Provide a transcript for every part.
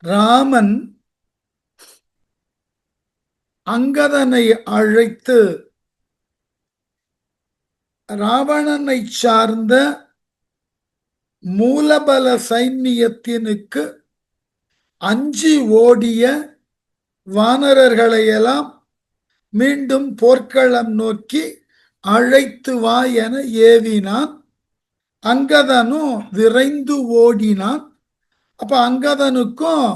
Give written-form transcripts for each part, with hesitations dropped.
ராமன் அங்கதனை அழைத்து ராவணனை சார்ந்த மூலபல சைன்யத்தினுக்கு அஞ்சி ஓடிய வானரர்களையெல்லாம் மீண்டும் போர்க்களம் நோக்கி அழைத்து வா என ஏவினான். அங்கதனும் விரைந்து ஓடினான். அப்ப அங்கதனுக்கும்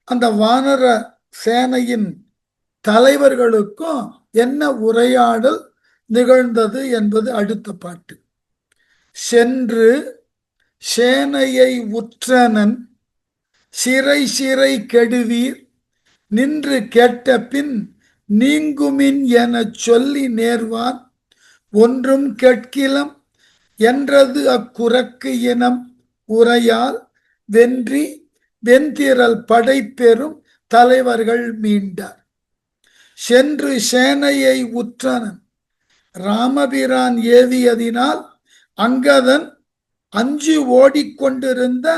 அந்த வானர சேனையின் தலைவர்களுக்கும் என்ன உரையாடல் நிகழ்ந்தது என்பது அடுத்த பாட்டு. சென்று சேனையை உற்றனன் சிறை சிறை கெடுவீர் நின்று கேட்ட பின் நீங்குமின் எனச் சொல்லி நேர்வான் ஒன்றும் கேட்கிலம் என்றது அக்குரக்கு இனம் உரையால் வென்றி வெந்திரல் படைப்பெறும் தலைவர்கள் மீண்டார். சென்று சேனையை உற்றனன் ராமபிரான் ஏவியதினால் அங்கதன் அஞ்சு ஓடிக்கொண்டிருந்த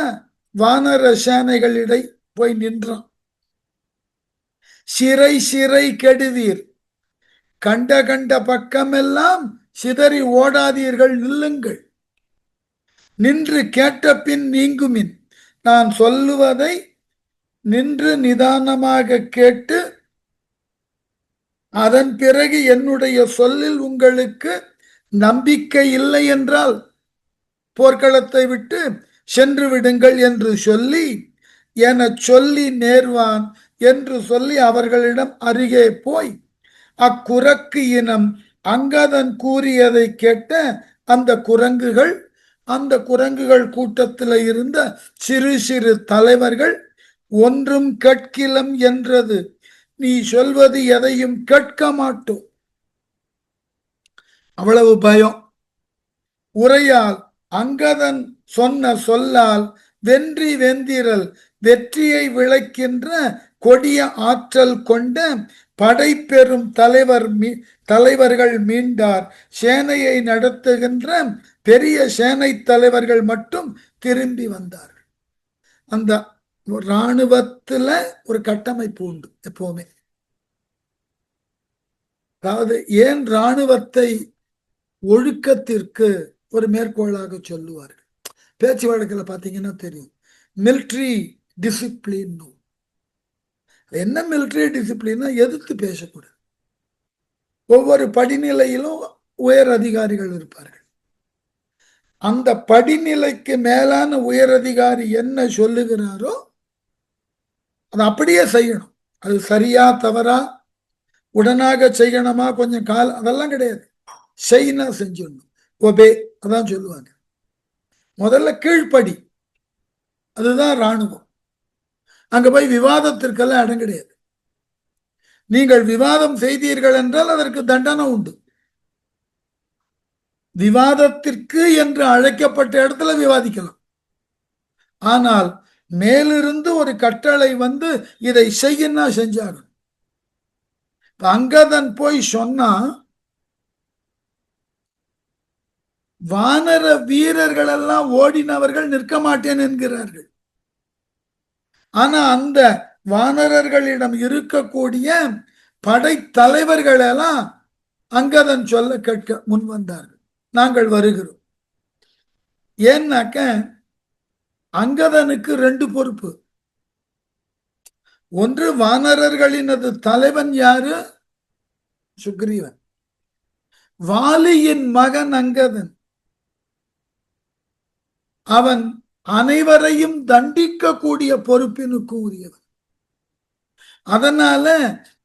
வானர சேனைகளிடை போய் நின்றான். சிறை சிறை கெடுவீர், கண்ட கண்ட பக்கமெல்லாம் சிதறி ஓடாதீர்கள், நில்லுங்கள். நின்று கேட்ட பின் நீங்குமின், நான் சொல்லுவதை நின்று நிதானமாக கேட்டு அதன் பிறகு என்னுடைய சொல்லில் உங்களுக்கு நம்பிக்கை இல்லை என்றால் போர்க்களத்தை விட்டு சென்று விடுங்கள் என்று சொல்லி என சொல்லி நேர்வான் என்று சொல்லி அவர்களிடம் அருகே போய் அக்குரக்கு இனம் அங்கதன் கூறியதை கேட்ட அந்த குரங்குகள் கூட்டத்தில் இருந்த சிறு சிறு தலைவர்கள் ஒன்றும் கேட்கிலம் என்றது, நீ சொல்வது எதையும் கேட்க மாட்டோம். அவ்வளவு பயம். உரையால் அங்கதன் சொன்ன சொல்லால் வென்றி வெந்திரல் வெற்றியை விளைக்கின்ற கொடிய ஆற்றல் கொண்ட படைப்பெறும் தலைவர்கள் மீண்டார். சேனையை நடத்துகின்ற பெரிய சேனை தலைவர்கள் மட்டும் திரும்பி வந்தார்கள். அந்த இராணுவத்துல ஒரு கட்டமைப்பு உண்டு எப்பவுமே. அதாவது ஏன் இராணுவத்தை ஒழுக்கத்திற்கு ஒரு மேற்கோளாக சொல்லுவார்கள். பேச்சு வழக்கில் பார்த்தீங்கன்னா தெரியும், மிலிட்ரி டிசிப்ளின். என்ன மிலிட்ரி டிசிப்ளின்னா எதிர்த்து பேசக்கூடாது. ஒவ்வொரு படிநிலையிலும் உயர் அதிகாரிகள் இருப்பார்கள். அந்த படிநிலைக்கு மேலான உயர் அதிகாரி என்ன சொல்லுகிறாரோ அதை அப்படியே செய்யணும். அது சரியா தவறா, உடனாக செய்யணுமா, கொஞ்சம் அதெல்லாம் கிடையாது. செய்யினா செஞ்சிடணும். ஒபே, அதான் சொல்லுவாங்க. முதல்ல கீழ்ப்படி, அதுதான் இராணுவம். அங்க போய் விவாதத்திற்கெல்லாம் இடம் கிடையாது. நீங்கள் விவாதம் செய்தீர்கள் என்றால் அதற்கு தண்டனை உண்டு. விவாதத்திற்கு என்று அழைக்கப்பட்ட இடத்துல விவாதிக்கலாம். ஆனால் மேலிருந்து ஒரு கட்டளை வந்து இதை செய்யினா செஞ்சாங்க. அங்கதன் போய் சொன்னா வானர வீரர்கள் எல்லாம் ஓடினவர்கள் நிற்க மாட்டேன் என்கிறார்கள். ஆனா அந்த வானரர்களிடம் இருக்கக்கூடிய படை தலைவர்கள் எல்லாம் அங்கதன் சொல்ல கேட்க முன் வந்தார்கள். நாங்கள் வருகிறோம். ஏன்னாக்க அங்கதனுக்கு ரெண்டு பொறுப்பு. ஒன்று, வானரர்களினது தலைவன் யாரு? சுக்ரீவன். வாலியின் மகன் அங்கதன். அவன் அனைவரையும் தண்டிக்க கூடிய பொறுப்பினுக்கு உரியவன். அதனால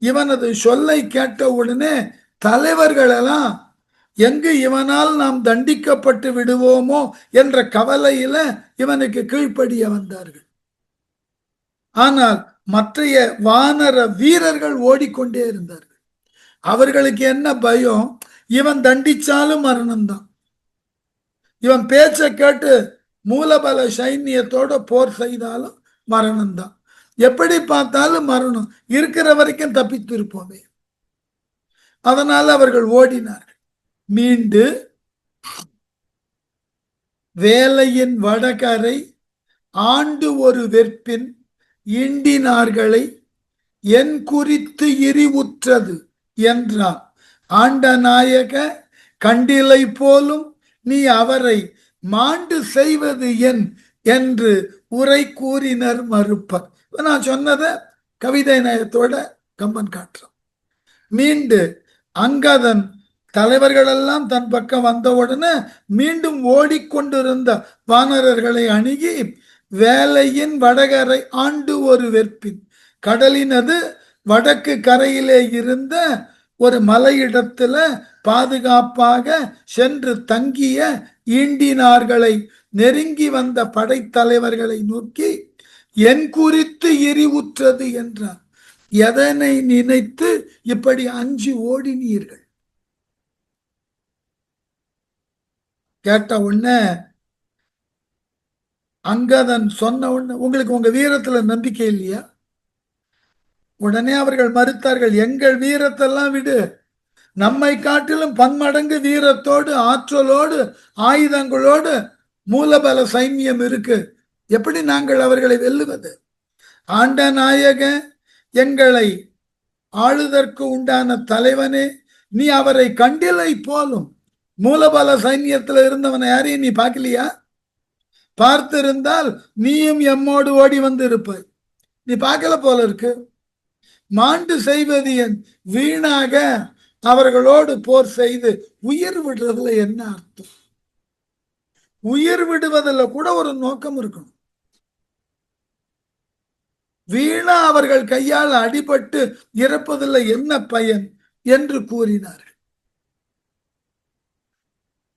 இவனது சொல்லை கேட்ட உடனே தலைவர்கள் எல்லாம் எங்கு இவனால் நாம் தண்டிக்கப்பட்டு விடுவோமோ என்ற கவலையில இவனுக்கு கீழ்ப்படிய வந்தார்கள். ஆனால் மற்றைய வானர வீரர்கள் ஓடிக்கொண்டே இருந்தார்கள். அவர்களுக்கு என்ன பயம்? இவன் தண்டிச்சாலும் மரணம்தான். இவன் பேச்ச கேட்டு மூலபல சைன்யத்தோட போர் செய்தாலும் மரணம்தான். எப்படி பார்த்தாலும் மரணம். இருக்கிற வரைக்கும் தப்பித்து இருப்போமே. அதனால அவர்கள் ஓடினார்கள். மீண்டு வேலையின் வடகரை ஆண்டு ஒரு வெற்பின் ஈண்டினார்களை என் குறித்து எரிவுற்றது என்றான். ஆண்டநாயக, கண்டிலை போலும் நீ அவரை மாண்டு செய்வது என் என்று உரை கூறினர் மறுப்பர். நான் சொன்னத கவிதை நயத்தோட கம்பன் காட்டுறான். மீண்டு அங்கதன் தலைவர்கள் எல்லாம் தன் பக்கம் வந்தவுடனே மீண்டும் ஓடிக்கொண்டிருந்த வானரர்களை அணுகி, வேலையின் வடகரை ஆண்டு ஒரு வெற்பின், கடலினது வடக்கு கரையிலே இருந்த ஒரு மலையிடத்துல பாதுகாப்பாக சென்று தங்கிய ஈண்டினார்களை நெருங்கி வந்த படைத்தலைவர்களை நோக்கி என் குறித்து எரிவுற்றது என்றார். எதனை நினைத்து இப்படி அஞ்சு ஓடினீர்கள்? கேட்ட உடனே அங்கதன் சொன்ன உடனே, உங்களுக்கு உங்க வீரத்துல நம்பிக்கை இல்லையா? உடனே அவர்கள் மறுத்தார்கள், எங்கள் வீரத்தெல்லாம் விடு, நம்மை காட்டிலும் பன்மடங்கு வீரத்தோடு ஆற்றலோடு ஆயுதங்களோடு மூலபல சைன்யம் இருக்கு, எப்படி நாங்கள் அவர்களை வெல்லுவது? ஆண்ட நாயக, எங்களை ஆளுதற்கு உண்டான தலைவனே, நீ அவரை கண்டிலை போலும். மூலபல சைன்யத்துல இருந்தவனை யாரையும் நீ பார்க்கலையா? பார்த்திருந்தால் நீயும் எம்மோடு ஓடி வந்து இருப்பாய். நீ பார்க்கல போல இருக்கு. மாண்டு செய்வது என், வீணாக அவர்களோடு போர் செய்து உயிர் விடுறதுல என்ன அர்த்தம்? உயிர் விடுவதில் கூட ஒரு நோக்கம் இருக்கணும். வீணா அவர்கள் கையால் அடிபட்டு இறப்பதில் என்ன பயன் என்று கூறினார்கள்.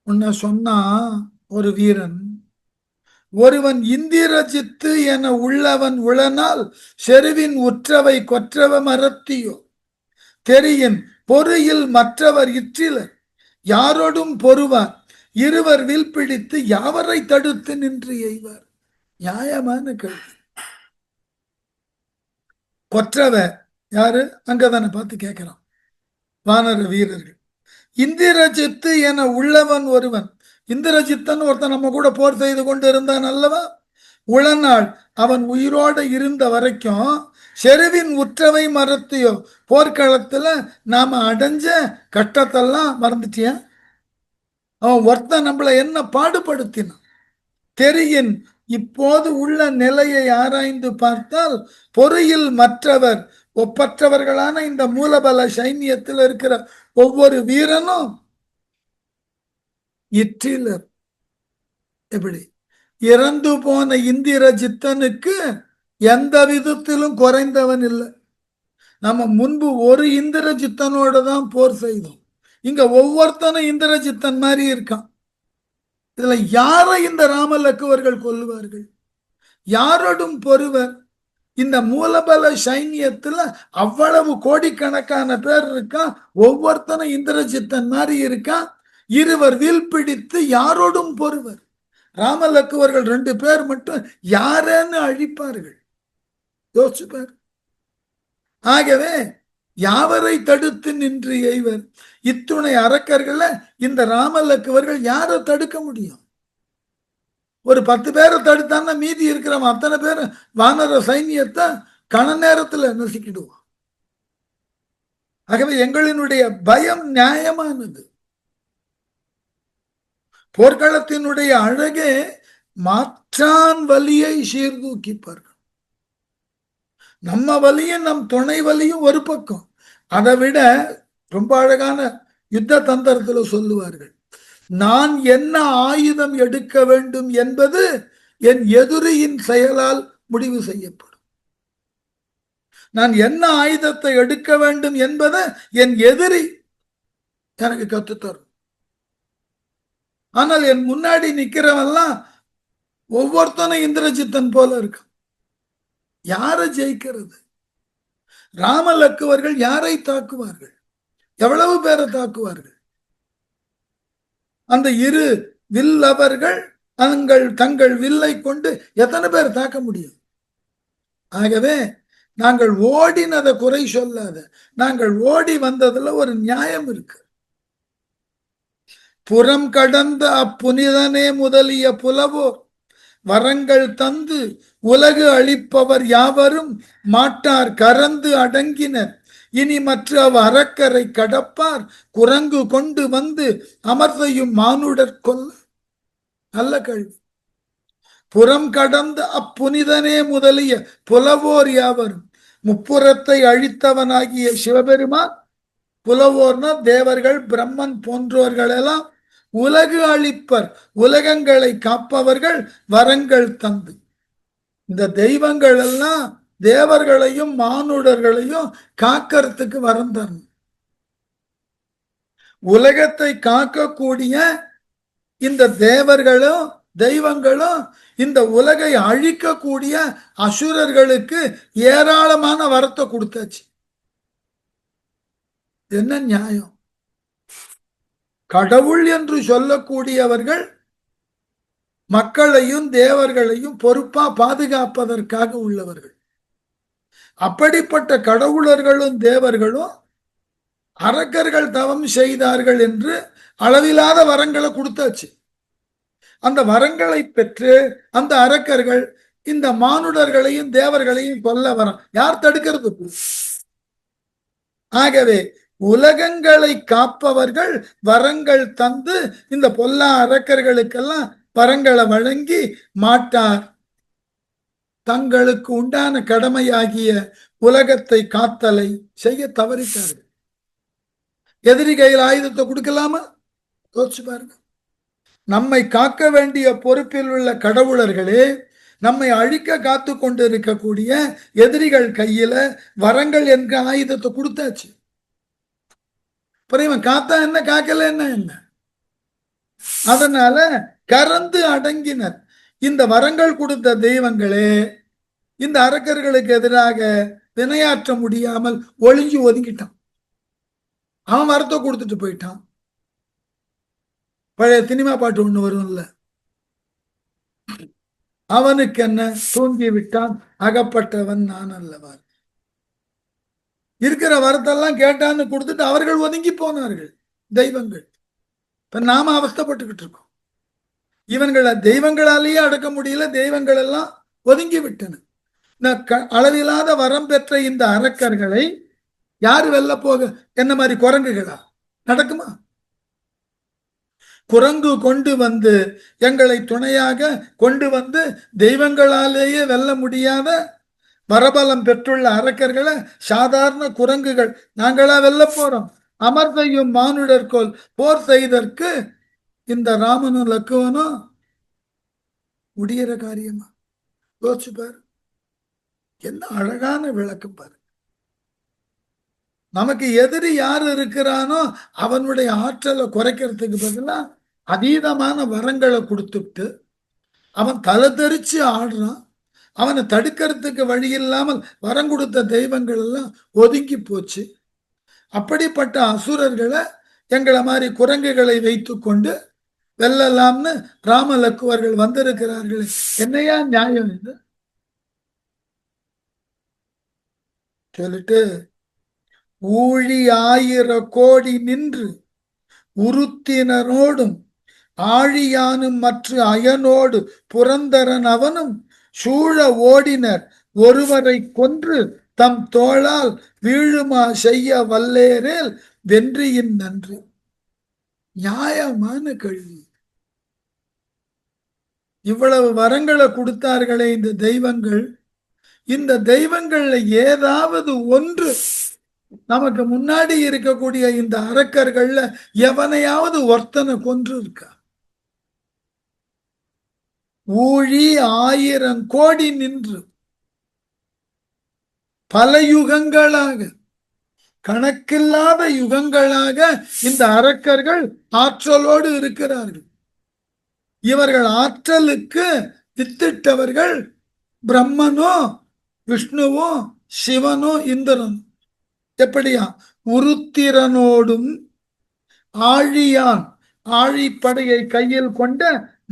உன்ன சொன்னா ஒரு வீரன், ஒருவன் இந்திரஜித்து என உள்ளவன் உளனால் செருவின் உற்றவை கொற்றவ மரத்தியோ தெரியின் பொறியில் மற்றவர் இற்றிலர் யாரோடும் பொறுவார் இருவர் வில் பிடித்து யாவரை தடுத்து நின்று எய்வார். நியாயமான கேள்வி. கொற்றவ யாரு? அங்கதானே பார்த்து கேட்கிறான். வானர வீரர்கள். இந்திரஜித்து என உள்ளவன் ஒருவன், இந்திரஜித்தன் ஒருத்தன் நம்ம கூட போர் செய்து கொண்டு இருந்தான் அல்லவா? உளநாள் அவன் உயிரோடு இருந்த வரைக்கும் செருவின் உற்றவை மறத்தியோ, போர்க்களத்துல நாம அடைஞ்ச கட்டத்தெல்லாம் மறந்துட்டியா? அவன் ஒருத்தன் நம்மளை என்ன பாடுபடுத்தினான் தெரியின். இப்போது உள்ள நிலையை ஆராய்ந்து பார்த்தால் பொறியில் மற்றவர் ஒப்பற்றவர்களான இந்த மூலபல சைன்யத்தில் இருக்கிற ஒவ்வொரு வீரனும் இற்றிலர். எப்படி? இறந்து போன இந்திரஜித்தனுக்கு எந்த விதத்திலும் குறைந்தவன் இல்லை. நம்ம முன்பு ஒரு இந்திரஜித்தனோட தான் போர் செய்தோம். இங்க ஒவ்வொருத்தனும் இந்திரஜித்தன் மாதிரி இருக்கான். இதுல யாரை இந்த ராமலக்குவர்கள் கொல்லுவார்கள்? யாரோடும் பொறுவர்? இந்த மூலபல சைன்யத்துல அவ்வளவு கோடிக்கணக்கான பேர் இருக்கான். ஒவ்வொருத்தனும் இந்திரஜித்தன் மாதிரி இருக்கான். இருவர் வில் பிடித்து யாரோடும் பொறுவர்? ராமலக்குவர்கள் 2 பேர் மட்டும் யாரேன்னு அழிப்பார்கள். யோசிப்பார். ஆகவே யாவரை தடுத்து நின்று எய்வர். இத்துணை அரக்கர்களை இந்த ராமலக்குவர்கள் யாரை தடுக்க முடியும்? ஒரு 10 பேரை தடுத்தான்னா மீதி இருக்கிறவன் அத்தனை பேர் வானர சைன்யத்தை கண நேரத்தில் நசுக்கிடுவான். ஆகவே எங்களினுடைய பயம் நியாயமானது. போர்க்களத்தினுடைய அழகே மாற்றான் வலியை சீர்தூக்கிப்பார்கள். நம்ம வலியும் நம் துணை வலியும் ஒரு பக்கம். அதை விட ரொம்ப அழகான யுத்த தந்திரத்தில் சொல்லுவார்கள், நான் என்ன ஆயுதம் எடுக்க வேண்டும் என்பது என் எதிரியின் செயலால் முடிவு செய்யப்படும். நான் என்ன ஆயுதத்தை எடுக்க வேண்டும் என்பதை என் எதிரி எனக்கு கற்றுத்தரும். ஆனால் என் முன்னாடி நிக்கிறவெல்லாம் ஒவ்வொருத்தனும் இந்திரஜித்தன் போல இருக்கும். யாரை ஜெயிக்கிறது? ராமலக்குவர்கள் யாரை தாக்குவார்கள்? எவ்வளவு பேரை தாக்குவார்கள்? அந்த இரு வில்லவர்கள் தங்கள் வில்லை கொண்டு எத்தனை பேர் தாக்க முடியும்? ஆகவே நாங்கள் ஓடினதை குறை சொல்லாத, நாங்கள் ஓடி வந்ததுல ஒரு நியாயம் இருக்கு. புறம் கடந்த அப்புனிதனே முதலிய புலவோர் வரங்கள் தந்து உலகு அளிப்பவர் யாவரும் மாட்டார் கரந்து அடங்கினர். இனி மற்ற அறக்கரை கடப்பார் குரங்கு கொண்டு வந்து அமர்வையும் மானுடர் கொல்ல. நல்ல கல்வி. புறம் கடந்த அப்புனிதனே முதலிய புலவோர் யாவரும். முப்புறத்தை அழித்தவனாகிய சிவபெருமான், புலவோர்னா தேவர்கள் பிரம்மன் போன்றோர்கள் எல்லாம் உலகு அழிப்பர், உலகங்களை காப்பவர்கள் வரங்கள் தந்து. இந்த தெய்வங்கள் எல்லாம் தேவர்களையும் மானுடர்களையும் காக்கிறதுக்கு வரம் தரணும். உலகத்தை காக்கக்கூடிய இந்த தேவர்களும் தெய்வங்களும் இந்த உலகை அழிக்கக்கூடிய அசுரர்களுக்கு ஏராளமான வரத்தை கொடுத்தாச்சு. என்ன நியாயம்? கடவுள் என்று சொல்லக்கூடியவர்கள் மக்களையும் தேவர்களையும் பொறுப்பா பாதுகாப்பதற்காக உள்ளவர்கள். அப்படிப்பட்ட கடவுளர்களும் தேவர்களும் அரக்கர்கள் தவம் செய்தார்கள் என்று அளவிலாத வரங்களை கொடுத்தாச்சு. அந்த வரங்களை பெற்று அந்த அரக்கர்கள் இந்த மானுடர்களையும் தேவர்களையும் கொல்ல வரம் யார் தடுக்கிறது? ஆகவே உலகங்களை காப்பவர்கள் வரங்கள் தந்து இந்த பொல்லா அரக்கர்களுக்கெல்லாம் வரங்களை வழங்கி மாட்டார். தங்களுக்கு உண்டான கடமையாகிய உலகத்தை காத்தலை செய்ய தவறிட்டார்கள். எதிரி கையில் ஆயுதத்தை கொடுக்கலாமா? யோசிச்சு பாருங்க. நம்மை காக்க வேண்டிய பொறுப்பில் உள்ள கடவுளர்களே நம்மை அழிக்க காத்து கொண்டு இருக்கக்கூடிய எதிரிகள் கையில வரங்கள் என்கிற ஆயுதத்தை கொடுத்தாச்சு. இவன் காத்தா என்ன, காக்கல என்ன? அதனால கரந்து அடங்கினர். இந்த வரங்கள் கொடுத்த தெய்வங்களே இந்த அரக்கர்களுக்கு எதிராக வினையாற்ற முடியாமல் ஒளிஞ்சு ஒதுங்கிட்டான். அவன் வரத்தை கொடுத்துட்டு போயிட்டான். பழைய சினிமா பாட்டு ஒண்ணு வரும்ல, அவனுக்கு என்ன தூங்கி விட்டான் அகப்பட்டவன் நான் அல்லவா. இருக்கிற வரத்தெல்லாம் கேட்டான்னு கொடுத்துட்டு அவர்கள் ஒதுங்கி போனார்கள் தெய்வங்கள். இப்ப நாம அவஸ்தைப்பட்டுக்கிட்டு இருக்கோம். இவங்களை தெய்வங்களாலேயே அடக்க முடியல, தெய்வங்கள் எல்லாம் ஒதுங்கி விட்டன. அளவில்லாத வரம் பெற்ற இந்த அரக்கர்களை யாரு வெல்ல போக? என்ன மாதிரி குரங்குகளா? நடக்குமா? குரங்கு கொண்டு வந்து எங்களை துணையாக கொண்டு வந்து தெய்வங்களாலேயே வெல்ல முடியாத வரபலம் பெற்றுள்ள அரக்கர்களை சாதாரண குரங்குகள் நாங்களா வெல்ல போறோம்? அமர்தையும் மானுடர்கோல் போர் செய்தற்கு இந்த ராமனும் லக்குவனும் முடிகிற காரியமா? யோசிச்சு பாரு. என்ன அழகான விளக்கம் பாரு. நமக்கு எதிரி யார் இருக்கிறானோ அவனுடைய ஆற்றலை குறைக்கிறதுக்கு பதிலா அதீதமான வரங்களை கொடுத்துட்டு அவன் தலை தெரிச்சு ஆடுறான். அவனை தடுக்கிறதுக்கு வழி இல்லாமல் வரம் கொடுத்த தெய்வங்கள் எல்லாம் ஒதுங்கி போச்சு. அப்படிப்பட்ட அசுரர்களை எங்களை மாதிரி குரங்குகளை வைத்து கொண்டு வெல்லலாம்னு ராம லக்குவர்கள் வந்திருக்கிறார்கள். என்னையா நியாயம் இது? சொல்லிட்டு ஊழி 1000 கோடி நின்று உருத்தினரோடும் ஆழியானும் மற்ற அயனோடு புரந்தரன் அவனும் சூழ ஓடினர் ஒருவரை கொன்று தம் தோளால் வீழுமா செய்ய வல்லேரேல் வென்றியின் நன்று. நியாயமான கேள்வி. இவ்வளவு வரங்களை கொடுத்தார்களே இந்த தெய்வங்கள். இந்த தெய்வங்கள்ல ஏதாவது ஒன்று நமக்கு முன்னாடி இருக்கக்கூடிய இந்த அரக்கர்கள்ல எவனையாவது ஒருத்தனை கொன்று இருக்கா? ஊழி 1000 கோடி நின்று பல யுகங்களாக, கணக்கில்லாத யுகங்களாக இந்த அரக்கர்கள் ஆற்றலோடு இருக்கிறார்கள். இவர்கள் ஆற்றலுக்கு வித்திட்டவர்கள் பிரம்மனோ விஷ்ணுவோ சிவனோ இந்திரன். எப்படியா? உருத்திரனோடும் ஆழியான் ஆழிப்படையை கையில் கொண்ட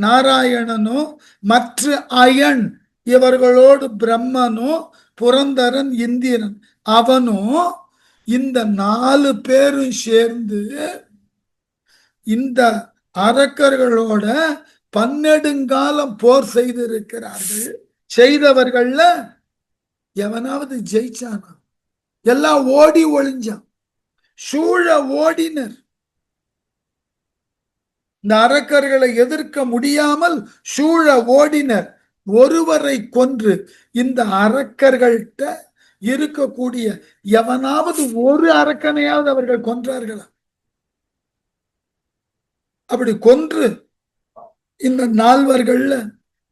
நாராயணனோ மற்ற அயன் இவர்களோடு பிரம்மனோ புரந்தரன் இந்திரன் அவனோ இந்த 4 பேரும் சேர்ந்து இந்த அரக்கர்களோட பன்னெடுங்காலம் போர் செய்திருக்கிறார்கள். செய்தவர்கள்ல எவனாவது ஜெயிச்சானா? எல்லாம் ஓடி ஒளிஞ்சான், சூழ ஓடினர். இந்த அரக்கர்களை எதிர்க்க முடியாமல் சூழ ஓடினர். ஒருவரை கொன்று இந்த அரக்கர்கள்ட்ட இருக்கக்கூடிய எவனாவது ஒரு அரக்கனையாவது அவர்கள் கொன்றார்களா? அப்படி கொன்று இந்த நால்வர்கள்ல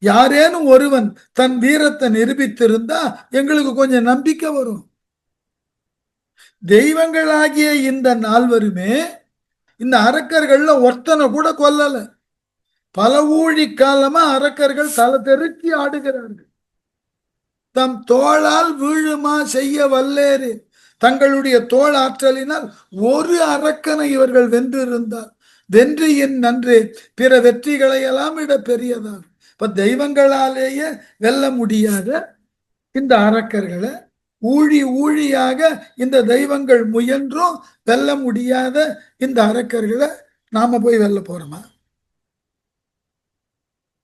யாரேனும் ஒருவன் தன் வீரத்தை நிரூபித்திருந்தா எங்களுக்கு கொஞ்சம் நம்பிக்கை வரும். தெய்வங்களாகிய இந்த நால்வருமே இந்த அரக்கர்கள்ல ஒருத்தனை கூட கொல்லல. பல ஊழி காலமா அரக்கர்கள் தலை தெருக்கி ஆடுகிறார்கள். தம் தோளால் வீழுமா செய்ய வல்லேறு. தங்களுடைய தோல் ஆற்றலினால் ஒரு அரக்கனை இவர்கள் வென்றிருந்தார். வென்று என் நன்றே பிற வெற்றிகளை எல்லாம் விட பெரியதாக. இப்ப தெய்வங்களாலேயே வெல்ல முடியாத இந்த அரக்கர்களை ஊழி ஊழியாக இந்த தெய்வங்கள் முயன்றும் வெல்ல முடியாத இந்த அரக்கர்களை நாம போய் வெல்ல போறோமா?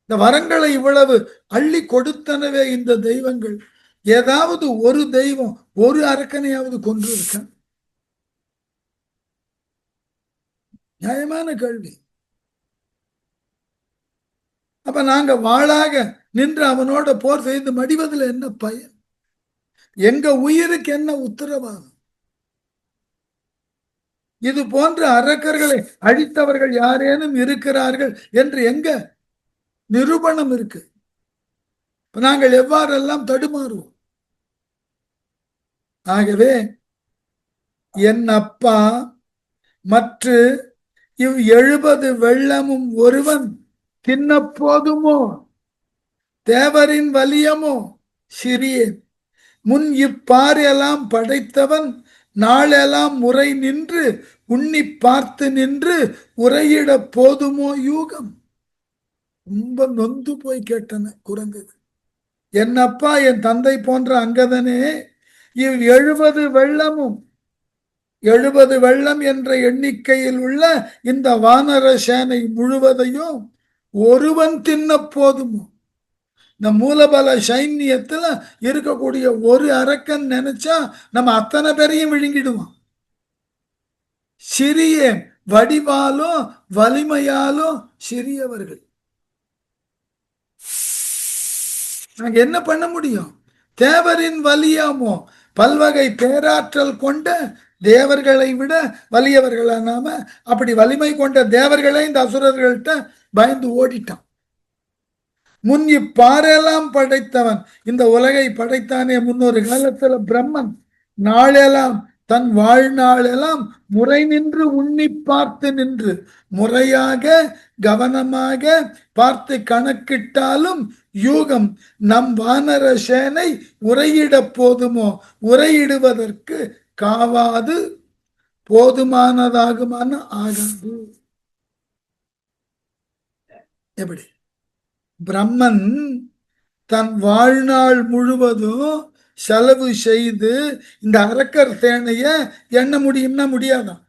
இந்த வரங்களை இவ்வளவு அள்ளி கொடுத்தனவே இந்த தெய்வங்கள், ஏதாவது ஒரு தெய்வம் ஒரு அரக்கனையாவது கொன்று இருக்க? நியாயமான கேள்வி. அப்ப நாங்க வாளாக நின்று அவனோட போர் செய்து மடிவதில் என்ன பயன்? எங்க உயிருக்கு என்ன உத்தரவாதம்? இது போன்ற அரக்கர்களை அழித்தவர்கள் யாரேனும் இருக்கிறார்கள் என்று எங்க நிரூபணம் இருக்கு? நாங்கள் எவ்வாறெல்லாம் தடுமாறுவோம்? ஆகவே என் அப்பா மற்ற இவ் 70 வெள்ளமும் ஒருவன் தின்ன போதுமோ? தேவரின் வலியமோ சிறியேன். முன் இப்பாரெல்லாம் படைத்தவன் நாளெல்லாம் முறை நின்று உண்ணி பார்த்து நின்று உரையிட போதுமோ யூகம். ரொம்ப நொந்து போய் கேட்டன குரங்கு. என்னப்பா என் தந்தை போன்ற அங்கதனே, இவ் 70 வெள்ளமும் 70 வெள்ளம் என்ற எண்ணிக்கையில் உள்ள இந்த வானர சேனை முழுவதையும் ஒருவன் தின்ன போதுமோ? இந்த மூலபல சைன்யத்துல இருக்கக்கூடிய ஒரு அரக்கன் நினைச்சா நம்ம அத்தனை பேரையும் விழுங்கிடுவோம். சிறிய வடிவாலும் வலிமையாலும் சிறியவர்கள். நாங்க என்ன பண்ண முடியும்? தேவரின் வலியாமோ, பல்வகை பேராற்றல் கொண்ட தேவர்களை விட வலியவர்களா நாம. அப்படி வலிமை கொண்ட தேவர்களே இந்த அசுரர்கள்ட்ட பயந்து ஓடிட்டான். முன் இப்பாரெல்லாம் படைத்தவன், இந்த உலகை படைத்தானே முன்னொரு காலத்துல பிரம்மன், நாளெல்லாம் தன் வாழ்நாளெல்லாம் முறை நின்று உண்ணி பார்த்து நின்று முறையாக கவனமாக பார்த்து கணக்கிட்டாலும் யூகம் நம் வானர சேனை உரையிட போதுமோ? உரையிடுவதற்கு காவாது போதுமானதாகுமான ஆகாது. எப்படி பிரம்மன் தன் வாழ்நாள் முழுவதும் செலவு செய்து இந்த அரக்கர் சேனைய எண்ண முடியும்னா முடியாதான்?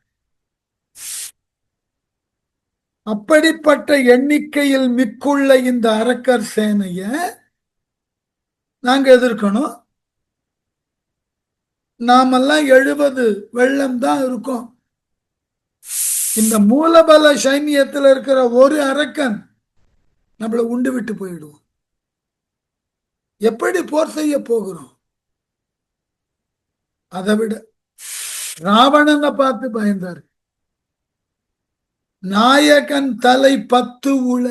அப்படிப்பட்ட எண்ணிக்கையில் மிக்குள்ள இந்த அரக்கர் சேனைய நாங்க எதிர்க்கணும். நாமெல்லாம் 70 வெள்ளம் தான் இருக்கோம். இந்த மூலபல சைன்யத்தில் இருக்கிற ஒரு அரக்கன் நம்மளை உண்டு விட்டு போயிடுவோம். எப்படி போர் செய்ய போகிறோம்? அதை விட ராவணனை பார்த்து பயந்தார். நாயகன் தலை 10 உள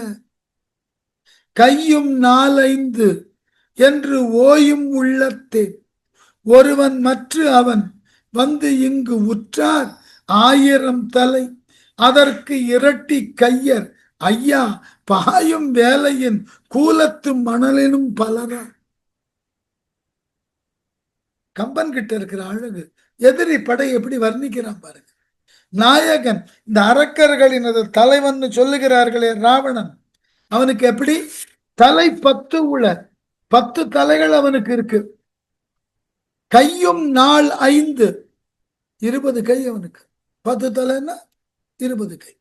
கையும் 4-5 என்று ஓயும் உள்ளத்தே ஒருவன் மற்ற அவன் வந்து இங்கு உற்றார் 1000 தலை அதற்கு இரட்டி கையர் ஐயா பாயும் வேலையின் கூலத்து மணலினும் பலரா. கம்பன் கிட்ட இருக்கிற அழகு எதிரி படை எப்படி வர்ணிக்கிறான் பாருங்க. நாயகன், இந்த அரக்கர்களின் தலைவன் சொல்லுகிறார்களே ராவணன், அவனுக்கு எப்படி தலை 10 உள, 10 தலைகள் அவனுக்கு இருக்கு. கையும் 4-5 20 கை அவனுக்கு. 10 தலைன்னா 20 கை.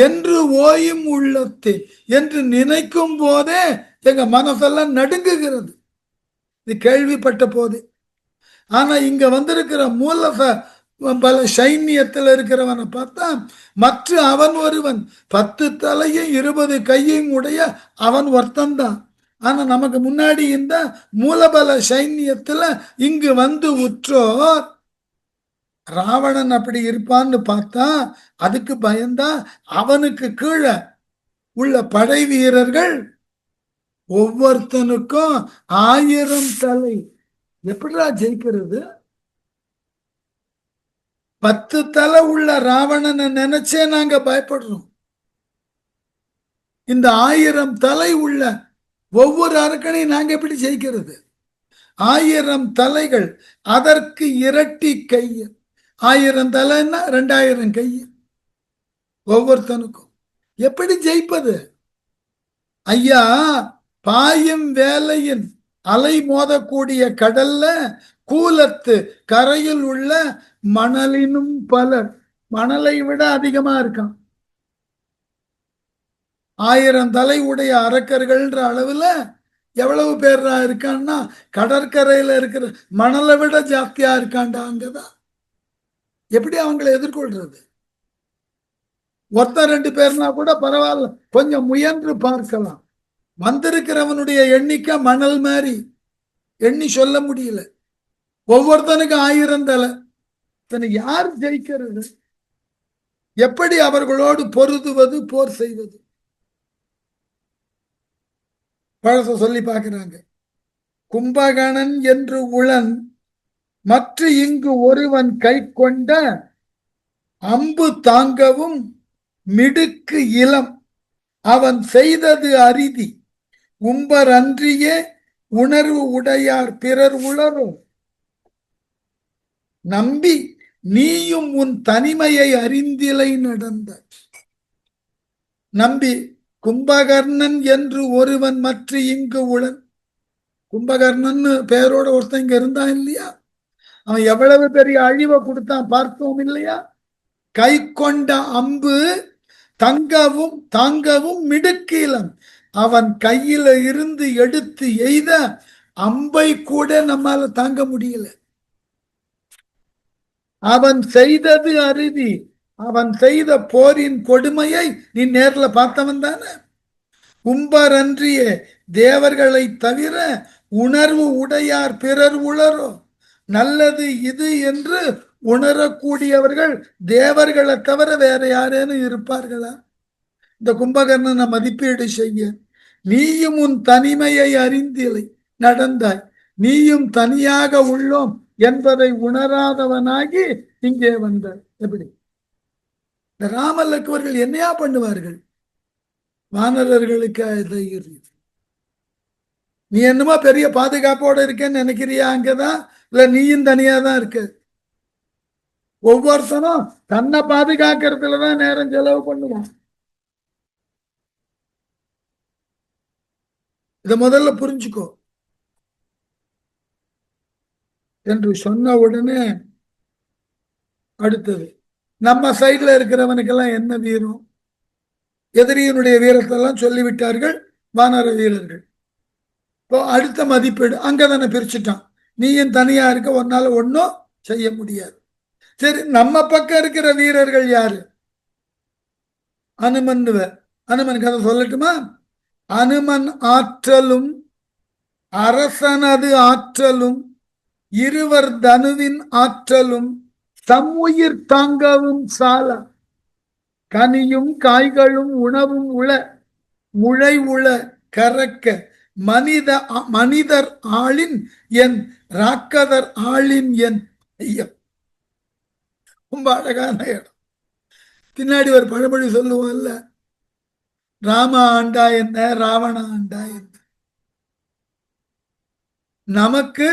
என்று ஓயும் உள்ளத்தே என்று நினைக்கும் போதே எங்க மனசெல்லாம் நடுங்குகிறது, இது கேள்விப்பட்ட போது. ஆனா இங்க வந்திருக்கிற பல சைன்யத்தில் இருக்கிறவனை பார்த்தா மற்ற அவன் ஒருவன் 10 தலையும் 20 கையும் உடைய அவன் ஒருத்தந்தான். ஆனா நமக்கு முன்னாடி இந்த மூலபல சைன்யத்துல இங்கு வந்து உற்றோர் ராவணன் அப்படி இருப்பான்னு பார்த்தா அதுக்கு பயந்தா அவனுக்கு கீழே உள்ள படை வீரர்கள் ஒவ்வொருத்தனுக்கும் 1000 தலை. எப்படிடா ஜெயிக்கிறது? 10 தலை உள்ள ராவணனை நினைச்சே நாங்க பயப்படுறோம். இந்த 1000 தலை உள்ள ஒவ்வொரு அரக்கனையும் நாங்க எப்படி ஜெயிக்கிறது? 1000 தலைகள், அதற்கு இரட்டி கை. 1000 தலைன்னா 2000 கை ஒவ்வொருத்தனுக்கும். எப்படி ஜெயிப்பது? ஐயா, பாயும் வேலையின் அலை மோதக்கூடிய கடல்ல கூலத்து கரையில் உள்ள மணலினும் பலர், மணலை விட அதிகமா இருக்கான். 1000 தலை உடைய அரக்கர்கள்ன்ற அளவுல எவ்வளவு பேர் இருக்கான்னா கடற்கரையில இருக்கிற மணலை விட ஜாஸ்தியா இருக்காண்டா. அங்கதான் எப்படி அவங்களை எதிர்கொள்றது? ஒருத்தர் 2 பேர்னா கூட பரவாயில்ல, கொஞ்சம் முயன்று பார்க்கலாம். வந்திருக்கிறவனுடைய எண்ணிக்கை மணல் மாதிரி எண்ணி சொல்ல முடியல. ஒவ்வொருத்தனுக்கு 1000 தலை. யார் ஜெயிக்கிறது? எப்படி அவர்களோடு பொருதுவது, போர் செய்வது? பழச சொல்லி பார்க்கிறாங்க. கும்பகணன் என்று உளன் மற்ற இங்கு ஒருவன் கை கொண்ட அம்பு தாங்கவும் மிடுக்கு இளம் அவன் செய்தது அரிதி உம்பர் அன்றியே உணர்வு உடையார் பிறர் உளரோ நம்பி நீயும் உன் தனிமையை அறிந்திலை நடந்த. நம்பி கும்பகர்ணன் என்று ஒருவன் மற்ற இங்கு உளன். கும்பகர்ணன் பேரோட ஒருத்தன் இங்க இருந்தான் இல்லையா? அவன் எவ்வளவு பெரிய அழிவை கொடுத்தான் பார்த்தோம் இல்லையா? கை கொண்ட அம்பு தாங்கவும் மிடுக்கீலம். அவன் கையில இருந்து எடுத்து எய்த அம்பை கூட நம்மால தாங்க முடியல. அவன் செய்தது அருதி, அவன் செய்த போரின் கொடுமையை நீ நேர்ல பார்த்தவன் தானே. கும்பர் அன்றியே தேவர்களை தவிர உணர்வு உடையார் பிறர் உளரோ. நல்லது இது என்று உணரக்கூடியவர்கள் தேவர்களை தவிர வேற யாரேனும் இருப்பார்களா? இந்த கும்பகர்ணனை மதிப்பீடு செய்ய நீயும் உன் தனிமையை அறிந்திலை நடந்தாய், நீயும் தனியாக உள்ளோம் என்பதை உணராதவனாகி இங்கே வந்தார். எப்படி இந்த ராமலக்குவர்கள் என்னையா பண்ணுவார்கள்? வானரர்களுக்கு தைரியம். நீ என்னமோ பெரிய பாதுகாப்போட இருக்கேன்னு நினைக்கிறியா? அங்கதான் இல்ல, நீயும் தனியா தான் இருக்க. ஒவ்வொருத்தனும் தன்னை பாதுகாக்கிறதுலதான் நேரம் செலவு பண்ணுவான். இத முதல்ல புரிஞ்சுக்கோ என்று சொன்ன உடனே அடுத்தது நம்ம சைட்ல இருக்கிறவனுக்கெல்லாம் என்ன வீரம்? எதிரியினுடைய வீரத்தெல்லாம் சொல்லிவிட்டார்கள் வானர வீரர்கள். இப்போ அடுத்த மதிப்பீடு அங்கதானே பிரிச்சுட்டான். நீயும் தனியா இருக்க, ஒன்னால ஒன்னும் செய்ய முடியாது. சரி, நம்ம பக்கம் இருக்கிற வீரர்கள் யாரு? அனுமன் கதை சொல்லட்டுமா? அனுமன் ஆற்றலும் அரசனது ஆற்றலும் இருவர் தனுவின் ஆற்றலும் தம்முயிர் தாங்கவும் சால கனியும் காய்களும் உணவும் உள முளை உள கறக்க மனிதர் ஆளின் என் ராக்கதர் ஆளின் என் ஐயம். ரொம்ப அழகான இடம். பின்னாடி ஒரு பழமொழி சொல்லுவோம்ல, ராம ஆண்டா என்ன ராவண ஆண்டா என்ன. நமக்கு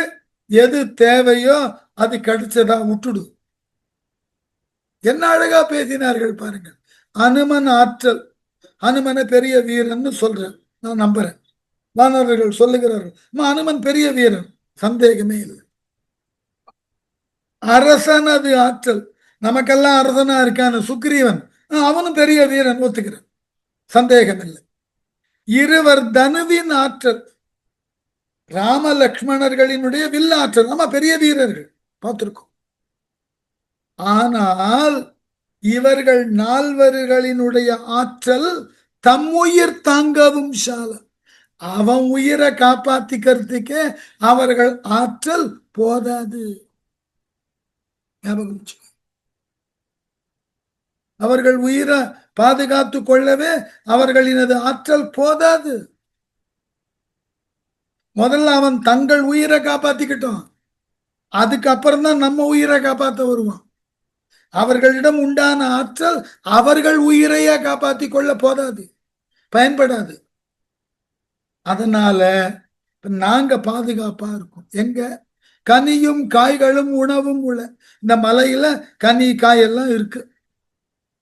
எது தேவையோ அது கிடைச்சதா விட்டுடு. என்ன அழகா பேசினார்கள் பாருங்கள். அனுமன் ஆற்றல், அனுமனை பெரிய வீரன் சொல்றேன், நான் நம்புறேன். வானவர்கள் சொல்லுகிறார்கள் அனுமன் பெரிய வீரன், சந்தேகமே இல்லை. அரசனது ஆற்றல், நமக்கெல்லாம் அரசனா இருக்கான சுக்ரீவன், அவனும் பெரிய வீரன், ஒத்துக்கிறேன், சந்தேகம் இல்லை. இருவர் தனுவின் ஆற்றல், ராம லக்ஷ்மணர்களினுடைய வில்லாற்றல், ஆமா பெரிய வீரர்கள் பார்த்திருக்கோம். ஆனால் இவர்கள் நால்வர்களினுடைய ஆற்றல் தம்முயிர் தாங்கவும் சால, அவன் உயிரை காப்பாத்திக்கிறதுக்கே அவர்கள் ஆற்றல் போதாது. அவர்கள் உயிரை பாதுகாத்து கொள்ளவே அவர்களினது ஆற்றல் போதாது. முதல்ல அவன் தங்கள் உயிரை காப்பாத்திக்கிட்டோம், அதுக்கப்புறம் தான் நம்ம உயிரை காப்பாற்ற வருவான். அவர்களிடம் உண்டான ஆற்றல் அவர்கள் உயிரையே காப்பாத்தி கொள்ள போதாது, பயன்படாது. அதனால நாங்க பாதுகாப்பா இருக்கோம். எங்க கனியும் காய்களும் உணவும் உள்ள இந்த மலையில கனி காயெல்லாம் இருக்கு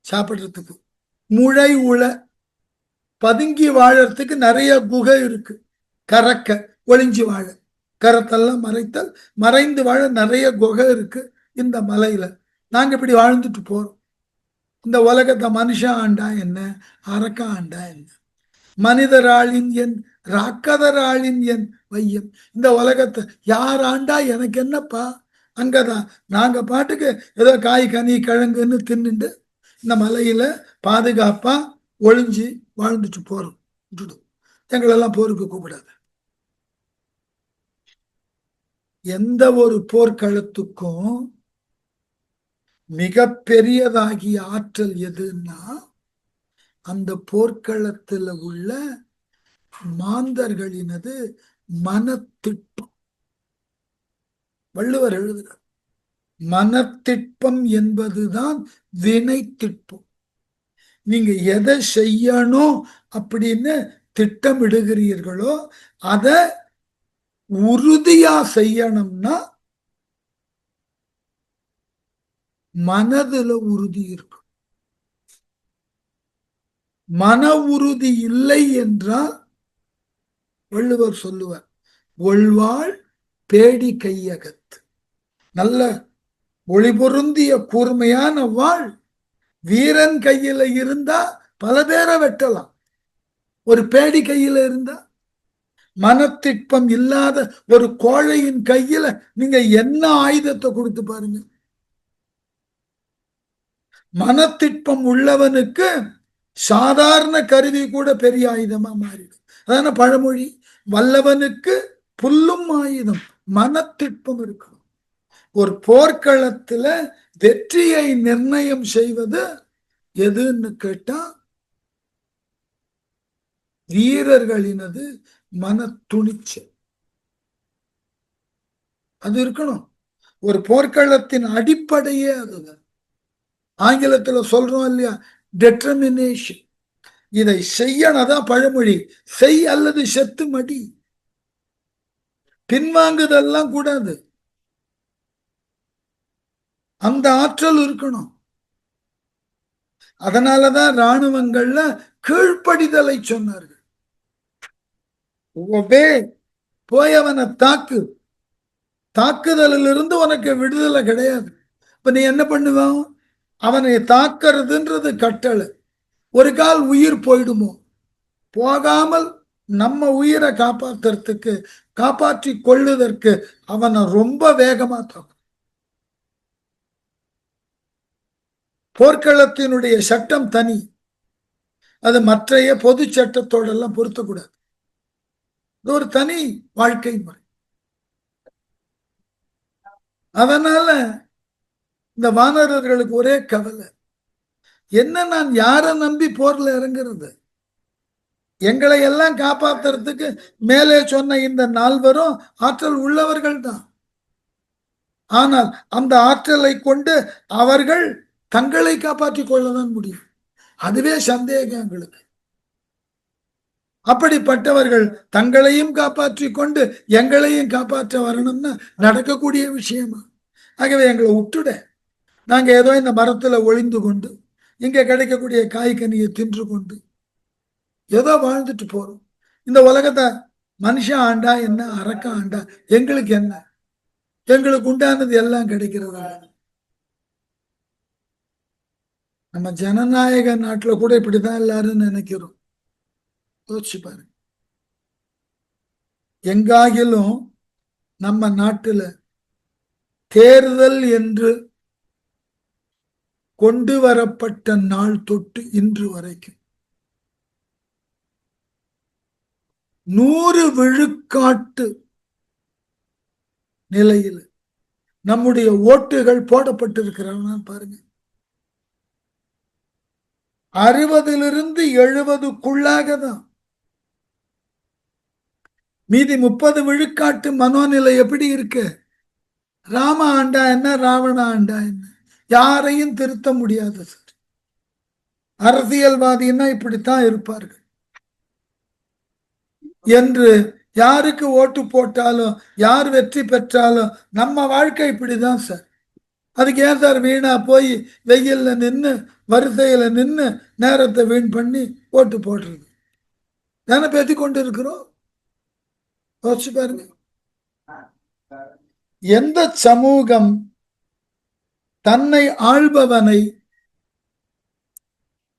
சாப்பிடுறதுக்கு, முளை உள பதுங்கி வாழறதுக்கு நிறைய குகை இருக்கு, கறக்க ஒளிஞ்சு வாழ, கரத்தெல்லாம் மறைத்தல் மறைந்து வாழ நிறைய குகை இருக்கு இந்த மலையில. நாங்க இப்படி வாழ்ந்துட்டு போறோம். இந்த உலகத்தை மனுஷன் ஆண்டா என்ன, அரக்க ஆண்டா என்ன, மனிதராளின் என் ராக்கதராளின் என் வையம், இந்த உலகத்தை யார் ஆண்டா எனக்கு என்னப்பா. அங்கதான் நாங்க பாட்டுக்கு ஏதோ காய் கனி கிழங்குன்னு தின்னுண்டு இந்த மலையில பாதுகாப்பா ஒளிஞ்சு வாழ்ந்துட்டு போறோம். எங்களெல்லாம் போருக்கு கூப்பிடாது. எந்த ஒரு போர்க்களத்துக்கும் மிக பெரியதாகிய ஆற்றல் எதுன்னா அந்த போர்க்களத்தில் உள்ள மாந்தர்களினது மனத்திட்பம். வள்ளுவர் எழுதுகிறார், மனத்திட்பம் என்பதுதான் வினை திட்பம். நீங்க எதை செய்யணும் அப்படின்னு திட்டமிடுகிறீர்களோ அதை உறுதியா செய்யணும்னா மனதுல உறுதி இருக்கும். மன உறுதி இல்லை என்றால் வள்ளுவர் சொல்லுவார், ஒள்வாள் பேடி கையகத்து. நல்ல ஒளி பொருந்திய கூர்மையான வாழ் வீரன் கையில இருந்தா பல பேரை வெட்டலாம், ஒரு பேடி கையில இருந்தா. மனத்திட்பம் இல்லாத ஒரு கோழையின் கையில நீங்க என்ன ஆயுதத்தை கொடுத்து பாருங்க. மனத்திட்பம் உள்ளவனுக்கு சாதாரண கருவி கூட பெரிய ஆயுதமா மாறிடும். அதான பழமொழி, வல்லவனுக்கு புல்லும் ஆயுதம். மனத்திட்பம் இருக்கணும். ஒரு போர்க்களத்துல வெற்றியை நிர்ணயம் செய்வது எதுன்னு கேட்டா வீரர்களினது மன துணிச்சல், அது இருக்கணும். ஒரு போர்க்களத்தின் அடிப்படையே அதுதான். ஆங்கிலத்துல சொல்றோம் இல்லையா, டெட்டர்மினேஷன். இதை செய்யணும், அதான் பழமொழி, செய் அல்லது செத்து மடி. பின்வாங்குதெல்லாம் கூடாது, அந்த ஆற்றல் இருக்கணும். அதனாலதான் இராணுவங்கள்ல கீழ்ப்படிதலை சொன்னார்கள். போய் அவனை தாக்கு, தாக்குதலில் இருந்து உனக்கு விடுதலை கிடையாது. இப்ப நீ என்ன பண்ணுவான், அவனை தாக்குறதுன்றது கட்டளை. ஒரு கால் உயிர் போயிடுமோ, போகாமல் நம்ம உயிரை காப்பாத்துறதுக்கு, காப்பாற்றி கொள்ளுதற்கு அவனை ரொம்ப வேகமா தாக்கும். போர்க்களத்தினுடைய சட்டம் தனி, அது மற்றைய பொது சட்டத்தோட எல்லாம் பொருத்தக்கூடாது. இது ஒரு தனி வாழ்க்கை முறை. அதனால இந்த வானரர்களுக்கு ஒரே கவலை, என்ன நான் யாரை நம்பி போர்ல இறங்குறது, எங்களை எல்லாம் காப்பாத்துறதுக்கு மேலே சொன்ன இந்த நால்வரும் ஆற்றல் உள்ளவர்கள் தான். ஆனால் அந்த ஆற்றலை கொண்டு அவர்கள் தங்களை காப்பாற்றிக் கொள்ளதான் முடியும். அதுவே சந்தேகம் எங்களுக்கு. அப்படிப்பட்டவர்கள் தங்களையும் காப்பாற்றி கொண்டு எங்களையும் காப்பாற்ற வரணும்னா நடக்கக்கூடிய விஷயமா? ஆகவே எங்களை விட்டுட, நாங்க ஏதோ இந்த மரத்துல ஒளிந்து கொண்டு இங்க கிடைக்கக்கூடிய காய்கனியை தின்று கொண்டு ஏதோ வாழ்ந்துட்டு போறோம். இந்த உலகத்தை மனுஷன் ஆண்டா என்ன, அரக்க ஆண்டா எங்களுக்கு என்ன, எங்களுக்கு உண்டானது எல்லாம் கிடைக்கிறதா. நம்ம ஜனநாயக நாட்டுல கூட இப்படிதான் எல்லாரும் நினைக்கிறோம். யோசிச்சு பாருங்க. எங்காகிலும் நம்ம நாட்டுல தேர்தல் என்று கொண்டு வரப்பட்ட நாள் தொட்டு இன்று வரைக்கும் 100 விழுக்காட்டு நிலையில் நம்முடைய ஓட்டுகள் போடப்பட்டிருக்கிறவங்க பாருங்க. 60லிருந்து 70க்குள்ளாக தான். மீதி 30 விழுக்காட்டு மனோநிலை எப்படி இருக்கு? ராம ஆண்டா என்ன, ராவண ஆண்டா என்ன, யாரையும் திருத்த முடியாது சார். அரசியல்வாதின்னா இப்படித்தான் இருப்பார்கள் என்று யாருக்கு ஓட்டு போட்டாலும் யார் வெற்றி பெற்றாலும் நம்ம வாழ்க்கை இப்படிதான் சார். அதுக்கு ஏன் சார் வீணா போய் வெயில்ல நின்று வரிசையில நின்று நேரத்தை வீண் பண்ணி ஓட்டு போடுறது? தானே பேசி கொண்டு இருக்கிறோம். யோசிச்சு பாருங்க. எந்த சமூகம் தன்னை ஆள்பவனை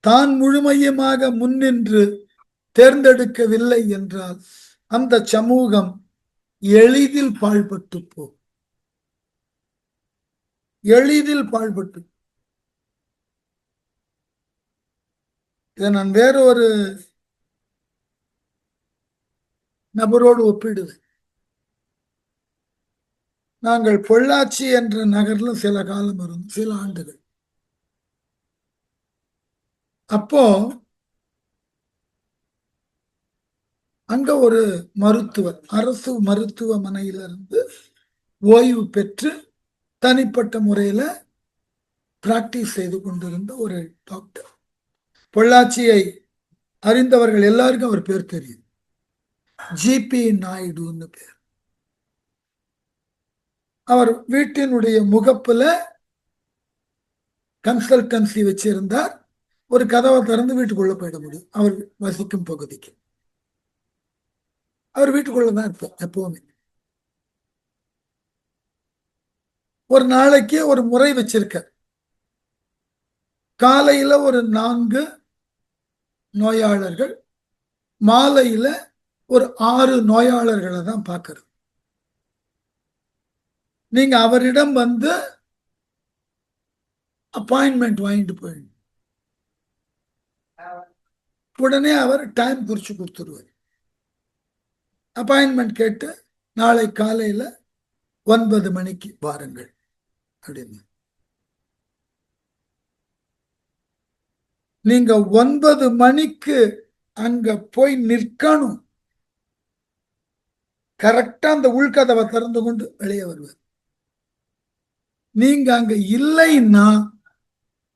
தான் முழுமையுமாக முன்னின்று தேர்ந்தெடுக்கவில்லை என்றால் அந்த சமூகம் எளிதில் பாழ்பட்டு போ, எளிதில் பாழ்பட்டு. இதை நான் வேற ஒரு நபரோடு ஒப்பிடுவேன். நாங்கள் பொள்ளாச்சி என்ற நகர்ல சில காலம் இருந்தோம், சில ஆண்டுகள். அப்போ அங்க ஒரு மருத்துவர் அரசு மருத்துவமனையிலிருந்து ஓய்வு பெற்று தனிப்பட்ட முறையில பிராக்டிஸ் செய்து கொண்டிருந்த ஒரு டாக்டர். பொள்ளாச்சியை அறிந்தவர்கள் எல்லாருக்கும் அவர் பேர் தெரியும். ஜிபி நாயுடுன்னு பேர். அவர் வீட்டினுடைய முகப்புல கன்சல்டன்சி வச்சிருந்தார். ஒரு கதவை திறந்து வீட்டுக்குள்ள போயிட முடியும் அவர் வசிக்கும் பகுதிக்கு. அவர் வீட்டுக்குள்ளதான் இருப்பார் எப்பவுமே. ஒரு நாளைக்கு ஒரு முறை வச்சிருக்க. காலையில ஒரு 4 நோயாளர்கள், மாலையில ஒரு 6 நோயாளர்களை தான் பார்க்கறது. நீங்க அவரிடம் வந்து அப்பாயின்மெண்ட் வாங்கிட்டு போயிடணும். உடனே அவர் டைம் குறிச்சு கொடுத்துருவார். அப்பாயின்மெண்ட் கேட்டு நாளை காலையில 9 மணிக்கு வாருங்கள் அப்படின்னு. நீங்க 9 மணிக்கு அங்க போய் நிற்கணும். கரெக்டா அந்த உள்கதவை திறந்து கொண்டு வெளியே வருவார். நீங்க அங்க இல்லைன்னா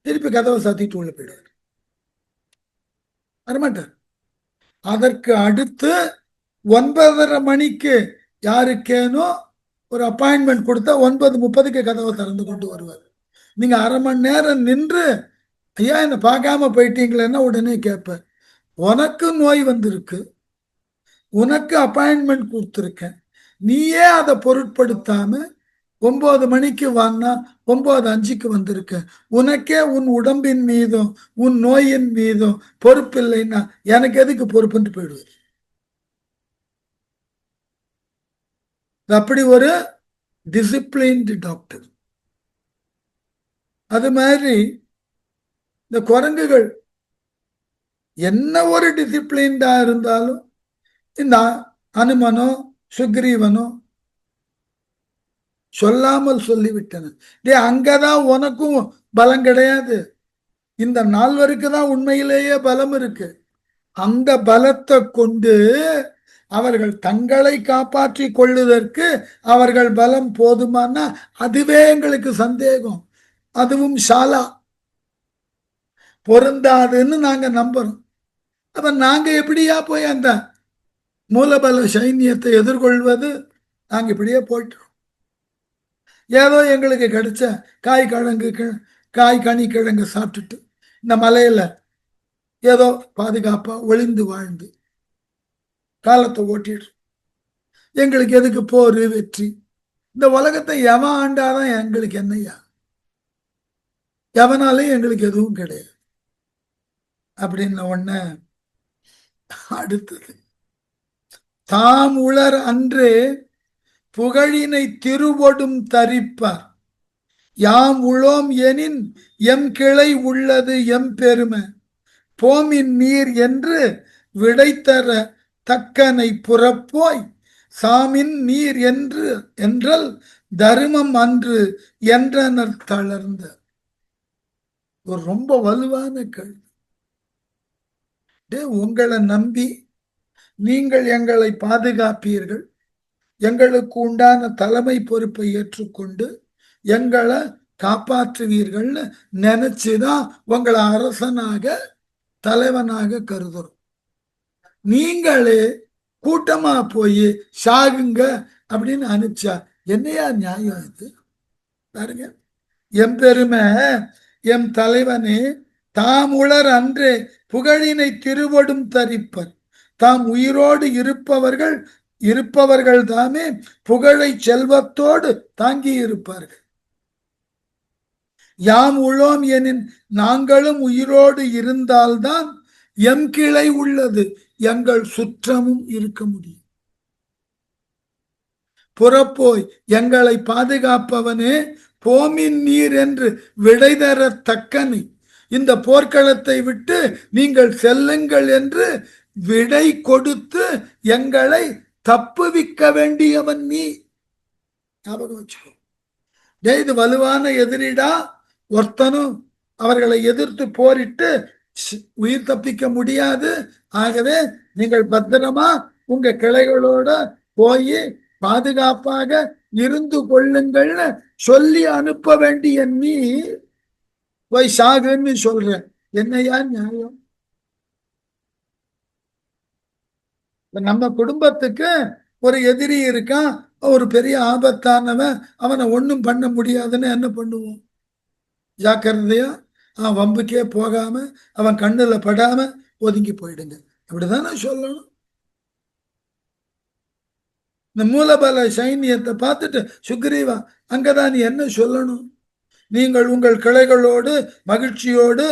திருப்பி கதவை சாத்திட்டு உள்ள போயிடுவார், வரமாட்டார். அதற்கு அடுத்து 9:30 மணிக்கு யாருக்கேனோ ஒரு அப்பாயின்மெண்ட் கொடுத்தா 9:30க்கு கதவை திறந்து கொண்டு வருவார். நீங்க அரை மணி நேரம் நின்று ஐயா என்ன பார்க்காம போயிட்டீங்களேன்னா உடனே கேட்பேன், உனக்கு நோய் வந்திருக்கு, உனக்கு அப்பாயின்மெண்ட் கொடுத்துருக்கேன், நீயே அதை பொருட்படுத்தாம 9 மணிக்கு வாங்கினா 9:05க்கு வந்திருக்க, உனக்கே உன் உடம்பின் மீதும் உன் நோயின் மீதும் பொறுப்பு இல்லைன்னா எனக்கு எதுக்கு பொறுப்புன்னு போயிடுவார். அப்படி ஒரு டிசிப்ளின்டு டாக்டர். அது மாதிரி இந்த குரங்குகள் என்ன ஒரு டிசிப்ளின்டா இருந்தாலும் இந்த அனுமனோ சுக்ரீவனோ சொல்லாமல் சொல்லிவிட்டன, அங்கதான் உனக்கும் பலம் கிடையாது, இந்த 4 தான் உண்மையிலேயே பலம் இருக்கு. அந்த பலத்தை கொண்டு அவர்கள் தங்களை காப்பாற்றி கொள்ளுவதற்கு அவர்கள் பலம் போதுமானா அதுவே எங்களுக்கு சந்தேகம். அதுவும் ஷாலா பொருந்தாதுன்னு நாங்க நம்புறோம். அப்ப நாங்க எப்படியா போய் அந்த மூலபல சைன்யத்தை எதிர்கொள்வது? நாங்க இப்படியே போயிட்டோம். ஏதோ எங்களுக்கு கிடைச்ச காய் கனி கிழங்கு சாப்பிட்டுட்டு இந்த மலையில ஏதோ பாதுகாப்பா ஒளிந்து வாழ்ந்து காலத்தை ஓட்டிடு. எங்களுக்கு எதுக்கு போர் வெற்றி? இந்த உலகத்தை எவன் ஆண்டாதான் எங்களுக்கு என்னையா? எவனாலையும் எங்களுக்கு எதுவும் கிடையாது அப்படின்னு ஒண்ணு. அடுத்தது, தாம் உளர் அன்றே புகழினை திருவொடும் தரிப்பார், யாம் உளோம் எனின் எம் கிளை உள்ளது எம் பெருமை, போமின் நீர் என்று விடைத்தர தக்கனை புறப்போய், சாமின் நீர் என்று என்றல் தருமம் அன்று என்றனர் தளர்ந்த. ஒரு ரொம்ப வலுவான கேள்வி. உங்களை நம்பி நீங்கள் எங்களை பாதுகாப்பீர்கள், எங்களுக்கு உண்டான தலைமை பொறுப்பை ஏற்றுக்கொண்டு எங்களை காப்பாற்றுவீர்கள்னு நினைச்சுதான் உங்களை அரசனாக தலைவனாக கருதுறோம். நீங்களே கூட்டமா போய் சாகுங்க அப்படின்னு அனுப்பிச்சா என்னையா நியாயம் இது? பாருங்க, எம் பெருமை எம் தலைவனே தாம் உளர் அன்றே புகழினை திருவொடும் தரிப்பர், தாம் உயிரோடு இருப்பவர்கள் தாமே புகழை செல்வத்தோடு தாங்கி இருப்பார்கள். யாம் உளோம் எனின் நாங்களும் உயிரோடு இருந்தால்தான் எம் கிளை உள்ளது எங்கள் சுற்றமும் இருக்க முடியும். புறப்போய் எங்களை பாதுகாப்பவனே போமின் நீர் என்று விடை தர தக்கனை, இந்த போர்க்களத்தை விட்டு நீங்கள் செல்லுங்கள் என்று விடை கொடுத்து எங்களை தப்புவிக்க வேண்டியவன் நீ. ஞாபகம் வச்சுக்கோ. இது வலுவான எதிரிடா, ஒருத்தனும் அவர்களை எதிர்த்து போரிட்டு உயிர் தப்பிக்க முடியாது. ஆகவே நீங்கள் பத்திரமா உங்க கிளைகளோட போய் பாதுகாப்பாக இருந்து கொள்ளுங்கள்னு சொல்லி அனுப்ப வேண்டிய நீ போய் சாகுன்னு சொல்ற. என்னையா நியாயம்? நம்ம குடும்பத்துக்கு ஒரு எதிரி இருக்கான், ஒரு பெரிய ஆபத்தானவன், அவனை ஒன்றும் பண்ண முடியாதுன்னு என்ன பண்ணுவோம்? ஜாக்கிரதையா அவன் வம்புக்கே போகாம அவன் கண்ணுல படாம ஒதுங்கி போயிடுங்க, அப்படிதானே சொல்லணும். இந்த மூலபல சைன்யத்தை பார்த்துட்டு சுக்ரீவா அங்கதான் நீ என்ன சொல்லணும்? நீங்கள் உங்கள் கிளைகளோடு மகிழ்ச்சியோடு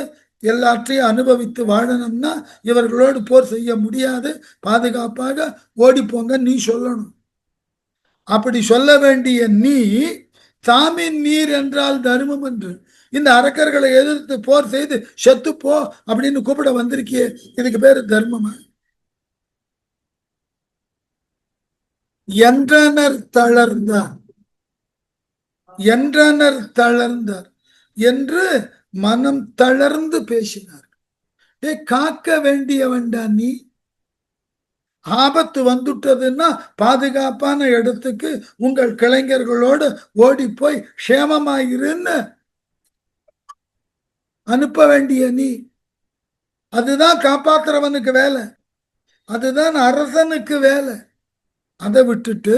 எல்லாற்றையும் அனுபவித்து வாழணும்னா இவர்களோடு போர் செய்ய முடியாது, பாதுகாப்பாக ஓடிப்போங்க நீ சொல்லணும். அப்படி சொல்ல வேண்டிய நீ சாமின் நீர் என்றால் தர்மம் என்று இந்த அரக்கர்களை எதிர்த்து போர் செய்து செத்து போ அப்படின்னு கூப்பிட வந்திருக்கியே, இதுக்கு பேரு தர்மமா? என்றனர் தளர்ந்தார், என்றனர் தளர்ந்தார் என்று மனம் தளர்ந்து பேசினார். காக்க வேண்டியவன்டா நீ. ஆபத்து வந்துட்டதுன்னா பாதுகாப்பான இடத்துக்கு உங்கள் கிளைஞர்களோடு ஓடி போய் க்ஷேமமாயிருன்னு அனுப்ப வேண்டிய நீ. அதுதான் காப்பாத்துறவனுக்கு வேலை, அதுதான் அரசனுக்கு வேலை. அதை விட்டுட்டு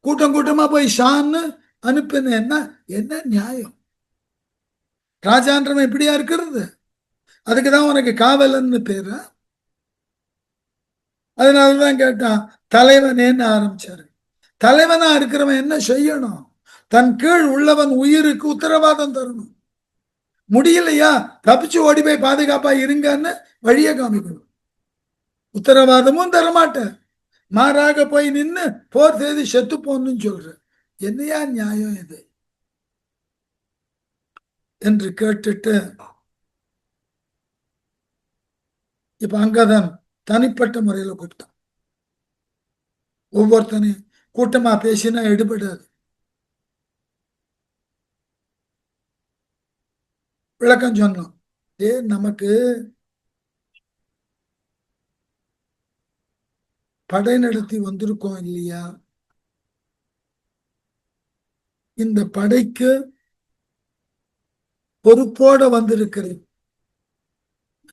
கூட்டம் கூட்டமா போய் ஷான்னு அனுப்பினேன்னா என்ன நியாயம்? ராஜான்றவன் இப்படியா இருக்கிறது? அதுக்குதான் உனக்கு காவலன்னு பேரு. அதனாலதான் கேட்டான் தலைவனேன்னு ஆரம்பிச்சாரு. தலைவனா இருக்கிறவன் என்ன செய்யணும்? தன் கீழ் உள்ளவன் உயிருக்கு உத்தரவாதம் தரணும். முடியலையா தப்பிச்சு ஓடி போய் பாதுகாப்பா இருங்கன்னு வழிய காமிக்கணும். உத்தரவாதமும் தரமாட்டேன், மாறாக போய் நின்று போர் செய்து செத்து போன்னு சொல்ற. என்னையா நியாயம் இது என்று கேட்டுட்டு இப்ப அங்கதான் தனிப்பட்ட முறையில கூப்பிட்டான். ஒவ்வொருத்தனையும் கூட்டமா பேசினா எடுபடாது. விளக்கம் சொன்னோம். நமக்கு படை நடத்தி வந்திருக்கோம் இல்லையா? இந்த படைக்கு பொறுப்போட வந்திருக்கிறேன்.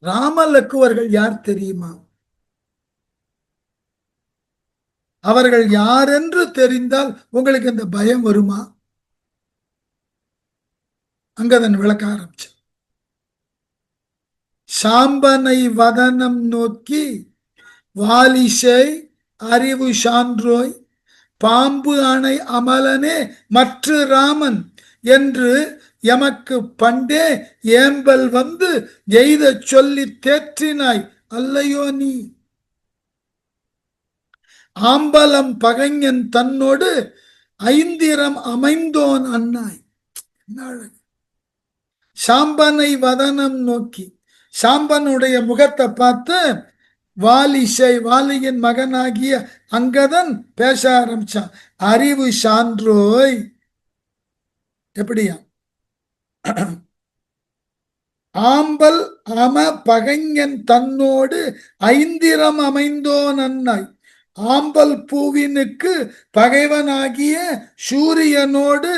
ராம லக்குவர்கள் யார் தெரியுமா? அவர்கள் யார் என்று தெரிந்தால் உங்களுக்கு இந்த பயம் வருமா? அங்கதன் விளக்க ஆரம்பிச்ச. சாம்பனை வதனம் நோக்கி வாலிசை அறிவு சான்றோய் பாம்பு அணை அமலனே மற்ற ராமன் என்று எமக்கு பண்டே ஏம்பல் வந்து எய்த சொல்லி தேற்றினாய் அல்லையோ நீ. ஆம்பலம் பகைஞன் தன்னோடு ஐந்திரம் அமைந்தோன் அண்ணாய். சாம்பனை வதனம் நோக்கி, சாம்பனுடைய முகத்தை பார்த்து வாலியின் மகனாகிய அங்கதன் பேச ஆரம்பிச்சான். அறிவு சான்றோய். எப்படியா? ஆம்பல் அம பகைஞன் தன்னோடு ஐந்திரம் அமைந்தோ நன்னாய். ஆம்பல் பூவினுக்கு பகைவனாகிய சூரியனோடு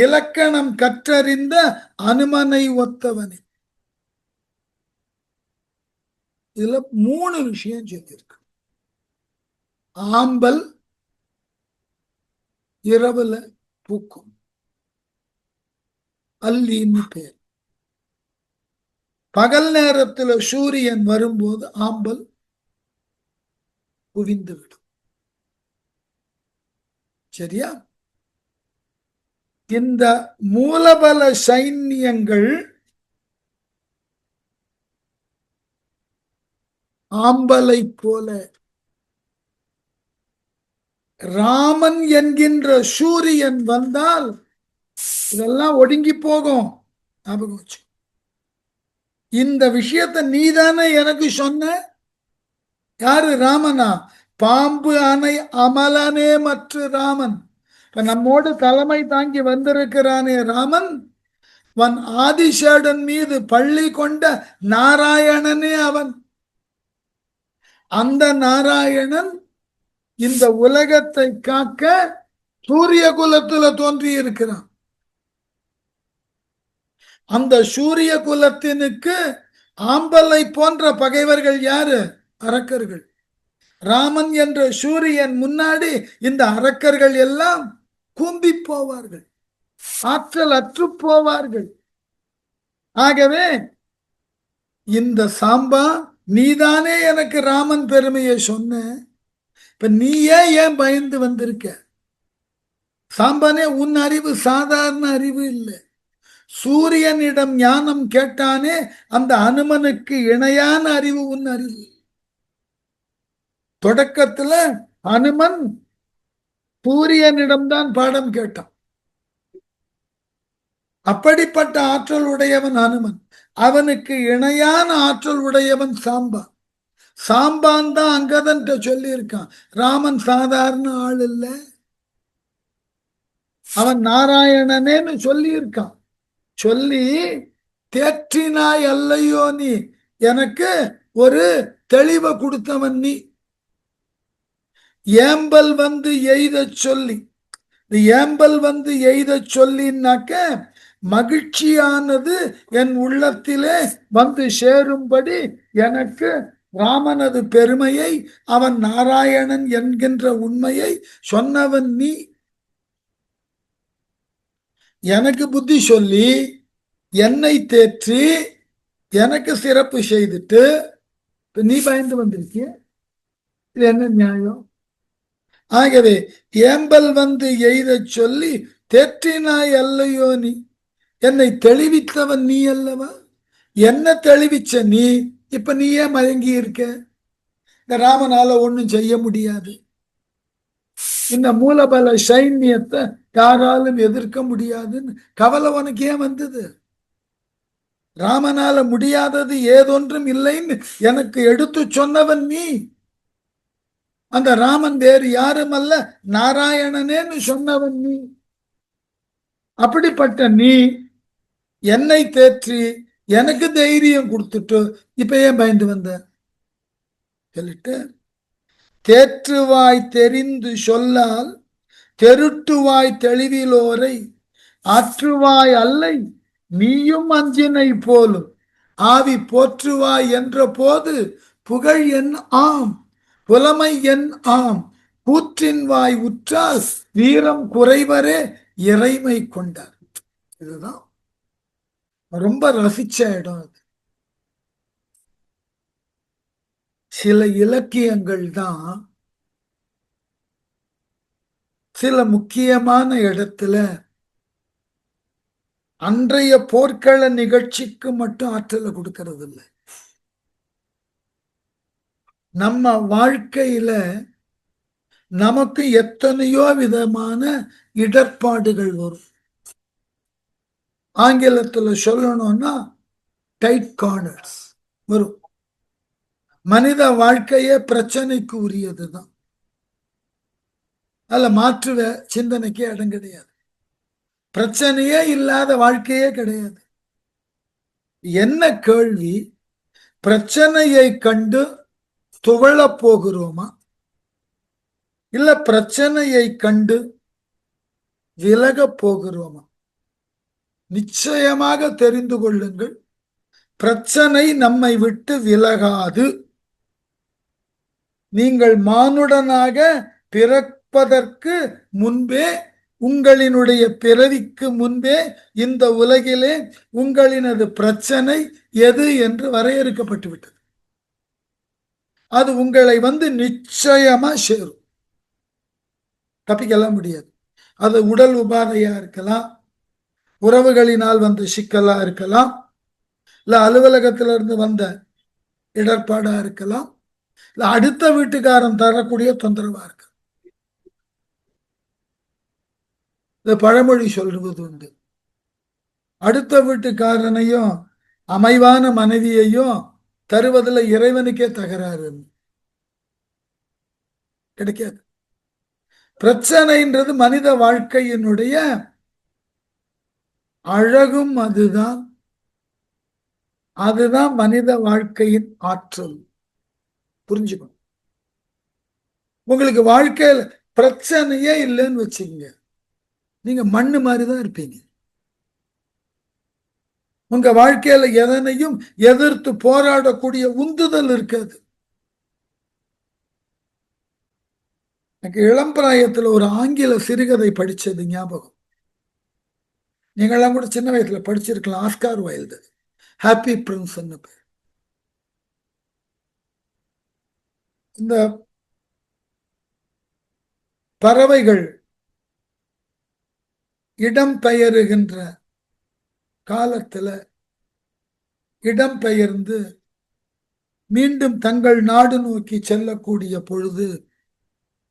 இலக்கணம் கற்றறிந்த அனுமனை ஒத்தவனே. இதுல 3 விஷயம் சொல்லியிருக்கு. ஆம்பல் இரவுல பூக்கும், அல்லின்னு பேர். பகல் நேரத்தில் சூரியன் வரும்போது ஆம்பல் குவிந்து விடும். சரியா? இந்த மூலபல சைன்யங்கள் ஆம்பலை போல ராமன் என்கின்ற சூரியன் வந்தால் இதெல்லாம் ஒடுங்கி போகும். ஞாபகம் வச்சு. இந்த விஷயத்தை நீதானே எனக்கு சொன்ன. யாரு? ராமனா? பாம்பு அணை அமலனே மற்ற ராமன். இப்ப நம்மோடு தலைமை தாங்கி வந்திருக்கிறானே ராமன், அவன் ஆதிசேடன் மீது பள்ளி கொண்ட நாராயணனே அவன். அந்த நாராயணன் இந்த உலகத்தை காக்க சூரிய குலத்துல தோன்றி இருக்கிறான். அந்த சூரிய குலத்தினுக்கு ஆம்பலை போன்ற பகைவர்கள் யாரு? அரக்கர்கள். ராமன் என்ற சூரியன் முன்னாடி இந்த அரக்கர்கள் எல்லாம் கூம்பி போவார்கள், ஆற்றல் அற்று போவார்கள். ஆகவே இந்த சாம்பா, நீதானே எனக்கு ராமன் பெருமையை சொன்ன. இப்ப நீயே ஏன் பயந்து வந்திருக்க? சாம்பானே, உன் அறிவு சாதாரண அறிவு இல்லை. சூரியனிடம் ஞானம் கேட்டானே அந்த அனுமனுக்கு இணையான அறிவு உன் அறிவு. தொடக்கத்துல அனுமன் சூரியனிடம்தான் பாடம் கேட்டான். அப்படிப்பட்ட ஆற்றல் உடையவன் அனுமன். அவனுக்கு இணையான ஆற்றல் உடையவன் சாம்பா. சாம்பான் தான் அங்கதன் சொல்லி இருக்கான், ராமன் சாதாரண ஆள் இல்ல, அவன் நாராயணனேன்னு சொல்லி இருக்கான். சொல்லி தேற்றினாய் அல்லையோ நீ, எனக்கு ஒரு தெளிவை கொடுத்தவன் நீ. ஏம்பல் வந்து எய்த சொல்லி, ஏம்பல் வந்து எய்த சொல்லினாக்க மகிழ்ச்சியானது என் உள்ளத்திலே வந்து சேரும்படி எனக்கு ராமனது பெருமையை, அவன் நாராயணன் என்கின்ற உண்மையை சொன்னவன் நீ. எனக்கு புத்தி சொல்லி என்னை தேற்றி எனக்கு சிறப்பு செய்துட்டு நீ பயந்து வந்திருக்கிய, இது என்ன நியாயம்? ஆகவே ஏம்பல் வந்து எய்த சொல்லி தேற்றினாய் அல்லையோ நீ, என்னை தெளிவித்தவன் நீ அல்லவா? என்ன தெளிவிச்ச நீ? இப்ப நீ ஏன் மயங்கி இருக்க? இந்த ராமனால ஒண்ணும் செய்ய முடியாது, இந்த மூலபல சைன்யத்தை யாராலும் எதிர்க்க முடியாதுன்னு கவலை உனக்கு ஏன் வந்தது? ராமனால முடியாதது ஏதொன்றும் இல்லைன்னு எனக்கு எடுத்து சொன்னவன் நீ. அந்த ராமன் வேறு யாரும் அல்ல, நாராயணனேன்னு சொன்னவன் நீ. அப்படிப்பட்ட நீ என்னை தேற்றி எனக்கு தைரியம் கொடுத்துட்டு இப்ப ஏன் பயந்து வந்த சொல்லிட்டு, தேற்றுவாய் தெரிந்து சொல்லால் தெருட்டுவாய் தெளிவிலோரை ஆற்றுவாய் அல்லை நீயும் அஞ்சினை போலும் ஆவி போற்றுவாய் என்ற போது புகழ் என் ஆம் புலமை என் ஆம் கூற்றின் வாய் உற்றால் வீரம் குறைவரே இறைமை கொண்டார். இதுதான் ரொம்ப ரசிச்ச இடம். அது சில இலக்கியங்கள் தான் சில முக்கியமான இடத்துல அன்றைய போர்க்கள நிகழ்ச்சிக்கு மட்டும் ஆற்றலை கொடுக்கறது இல்லை. நம்ம வாழ்க்கையில நமக்கு எத்தனையோ விதமான இடர்பாடுகள் வரும். ஆங்கிலத்துல சொல்லணும்னா டைட் கார்னர்ஸ் வரும். மனித வாழ்க்கையே பிரச்சனைக்கு உரியதுதான். அதுல மாற்று சிந்தனைக்கே இடம் கிடையாது. பிரச்சனையே இல்லாத வாழ்க்கையே கிடையாது. என்ன கேள்வி, பிரச்சனையை கண்டு துவளப் போகிறோமா, இல்ல பிரச்சனையை கண்டு விலகப் போகிறோமா? நிச்சயமாக தெரிந்து கொள்ளுங்கள், பிரச்சனை நம்மை விட்டு விலகாது. நீங்கள் மானுடனாக பிறப்பதற்கு முன்பே, உங்களினுடைய பிறவிக்கு முன்பே இந்த உலகிலே உங்களினது பிரச்சனை எது என்று வரையறுக்கப்பட்டு விட்டது. அது உங்களை நிச்சயமா சேரும், தப்பிக்கலாம் முடியாது. அது உடல் உபாதையா இருக்கலாம், உறவுகளினால் வந்த சிக்கலா இருக்கலாம், இல்ல அலுவலகத்திலிருந்து வந்த இடர்பாடா இருக்கலாம், இல்ல அடுத்த வீட்டுக்காரன் தரக்கூடிய தொந்தரவா இருக்கு. இந்த பழமொழி சொல்வது உண்டு, அடுத்த வீட்டுக்காரனையும் அமைவான மனைவியையும் தருவதில் இறைவனுக்கே தகராறு. கிடைக்காது. பிரச்சனைன்றது மனித வாழ்க்கையினுடைய அழகும் அதுதான். அதுதான் மனித வாழ்க்கையின் ஆற்றல். புரிஞ்சுக்கணும். உங்களுக்கு வாழ்க்கையில் பிரச்சனையே இல்லைன்னு வச்சுக்கங்க, நீங்க மண்ணு மாதிரிதான் இருப்பீங்க. உங்க வாழ்க்கையில எதனையும் எதிர்த்து போராடக்கூடிய உந்துதல் இருக்காது. எனக்கு இளம் பிராயத்தில் ஒரு ஆங்கில சிறுகதை படிச்சது ஞாபகம். நீங்களாம் கூட சின்ன வயசுல படிச்சிருக்கலாம். Oscar Wilde, happy prince. இந்த பறவைகள் இடம் பெயருகின்ற காலத்துல இடம்பெயர்ந்து மீண்டும் தங்கள் நாடு நோக்கி செல்லக்கூடிய பொழுது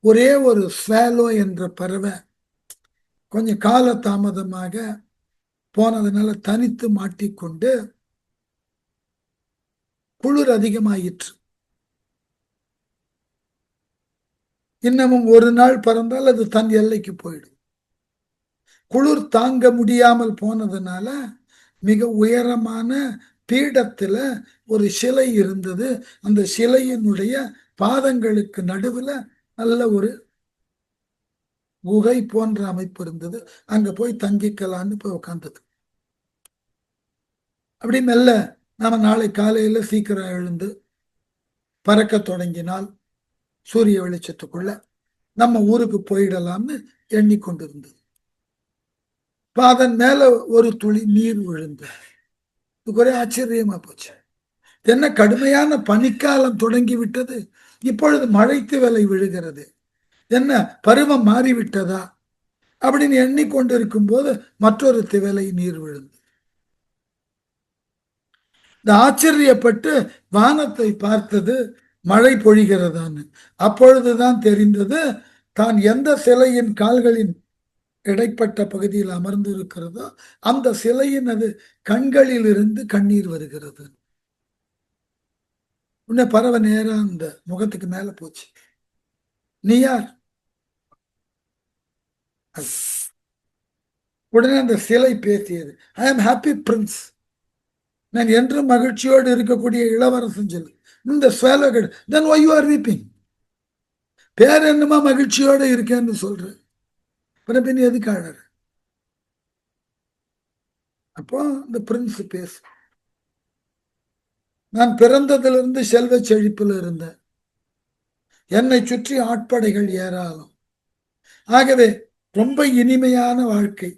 ஒரே ஒரு ஸ்வாலோ என்ற பறவை கொஞ்சம் கால தாமதமாக போனதுனால தனித்து மாட்டிக்கொண்டு குளிர் அதிகமாயிற்று. இன்னமும் ஒரு நாள் பறந்தால் அது தன் எல்லைக்கு போயிடும். குளிர் தாங்க முடியாமல் போனதுனால மிக உயரமான பீடத்துல ஒரு சிலை இருந்தது. அந்த சிலையினுடைய பாதங்களுக்கு நடுவுல நல்ல ஒரு குகை போன்ற அமைப்பு இருந்தது. அங்க போய் தங்கிக்கலான்னு போய் உட்கார்ந்தது. அப்படி மெல்ல நாம நாளை காலையில சீக்கிரம் எழுந்து பறக்க தொடங்கினால் சூரிய வெளிச்சத்துக்குள்ள நம்ம ஊருக்கு போயிடலாம்னு எண்ணிக்கொண்டிருந்தது. அதன் மேல ஒரு துளி நீர் விழுந்தது. ஒரே ஆச்சரியமா போச்சு. என்ன கடுமையான பனிக்காலம் தொடங்கி விட்டது, இப்பொழுது மழை திவலை விழுகிறது, என்ன பருவம் மாறிவிட்டதா அப்படின்னு எண்ணிக்கொண்டிருக்கும் போது மற்றொரு திவலை நீர் விழுந்து இந்த ஆச்சரியப்பட்டு வானத்தை பார்த்தது, மழை பொழிகிறதான்னு. அப்பொழுதுதான் தெரிந்தது தான் எந்த சிலையின் கால்களின் இடைப்பட்ட பகுதியில் அமர்ந்து இருக்கிறதோ அந்த சிலையின் அது கண்களில் இருந்து கண்ணீர் வருகிறது. உன்னை பறவை நேரா அந்த முகத்துக்கு மேல போச்சு. நீ யார்? உடனே அந்த சிலை பேசியது, ஐ ஆம் ஹாப்பி பிரின்ஸ், நான் என்றும் மகிழ்ச்சியோடு இருக்கக்கூடிய இளவரசன் சொல்லு. இந்த ஸ்வேலோகட், தென் வை யூ ஆர் வீப்பிங்? பேர் என்னமா மகிழ்ச்சியோடு இருக்கேன்னு சொல்ற, பின் எதுக்கு அழற? அப்போ இந்த பிரின்ஸ் பேசு, நான் பிறந்ததிலிருந்து செல்வ செழிப்பில் இருந்தேன், என்னை சுற்றி ஆட்படைகள் ஏராளம், ஆகவே ரொம்ப இனிமையான வாழ்க்கை,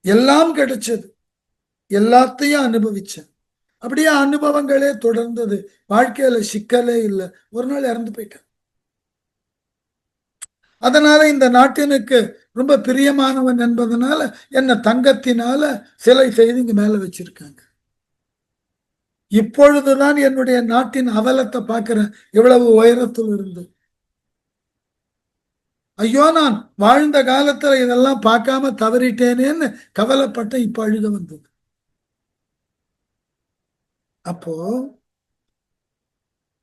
எல்லாம் கிடைச்சது, எல்லாத்தையும் அனுபவிச்சேன். அப்படியே அனுபவங்களே தொடர்ந்தது, வாழ்க்கையில சிக்கலே இல்லை. ஒரு நாள் இறந்து போயிட்டேன். அதனால இந்த நாட்டினுக்கு ரொம்ப பிரியமானவன் என்பதனால என்ன தங்கத்தினால சிலை செய்து இங்க மேல வச்சிருக்காங்க. இப்பொழுதுதான் என்னுடைய நாட்டின் அவலத்தை பார்க்கிறேன். இவ்வளவு உயரத்தில் இருந்து ஐயோ நான் வாழ்ந்த காலத்துல இதெல்லாம் பார்க்காம தவறிட்டேனேன்னு கவலைப்பட்ட இப்ப அழுக வந்தது. அப்போ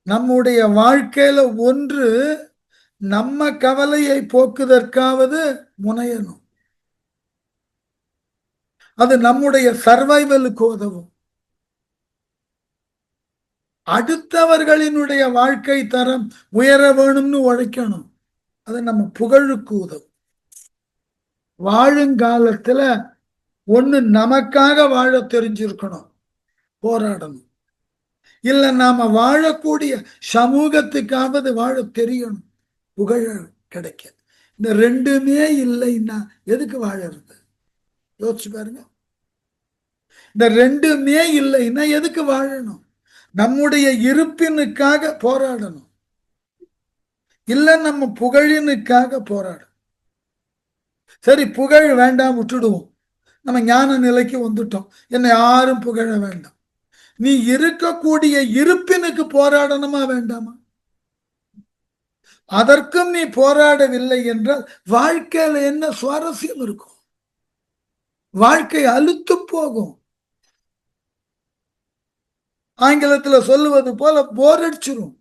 நம்முடைய வாழ்க்கையில ஒன்று நம்ம கவலையை போக்குதற்காவது முனையணும். அது நம்முடைய சர்வைவலுக்கு உதவும். அடுத்தவர்களினுடைய வாழ்க்கை தரம் உயர வேணும்னு உழைக்கணும். அது நம்ம புகழுக்கு உதவும். வாழுங்காலத்துல ஒண்ணு நமக்காக வாழ தெரிஞ்சிருக்கணும், போராடணும். இல்ல நாம வாழக்கூடிய சமூகத்துக்காவது வாழ தெரியணும், புகழ கிடைக்க. இந்த ரெண்டுமே இல்லைன்னா எதுக்கு வாழறது? யோசிச்சு பாருங்க. இந்த ரெண்டுமே இல்லைன்னா எதுக்கு வாழணும்? நம்முடைய இருப்பினுக்காக போராடணும், இல்ல நம்ம புகழினுக்காக போராடணும். சரி, புகழ் வேண்டாம், விட்டுடுவோம். நம்ம ஞான நிலைக்கு வந்துட்டோம், என்னை யாரும் புகழ வேண்டாம். நீ இருக்கக்கூடிய இருப்பினுக்கு போராடணுமா வேண்டாமா? அதற்கும் நீ போராடவில்லை என்றால் வாழ்க்கையில என்ன சுவாரஸ்யம் இருக்கும்? வாழ்க்கை அலுத்து போகும். ஆங்கிலத்துல சொல்லுவது போல போர் அடிச்சிரும்.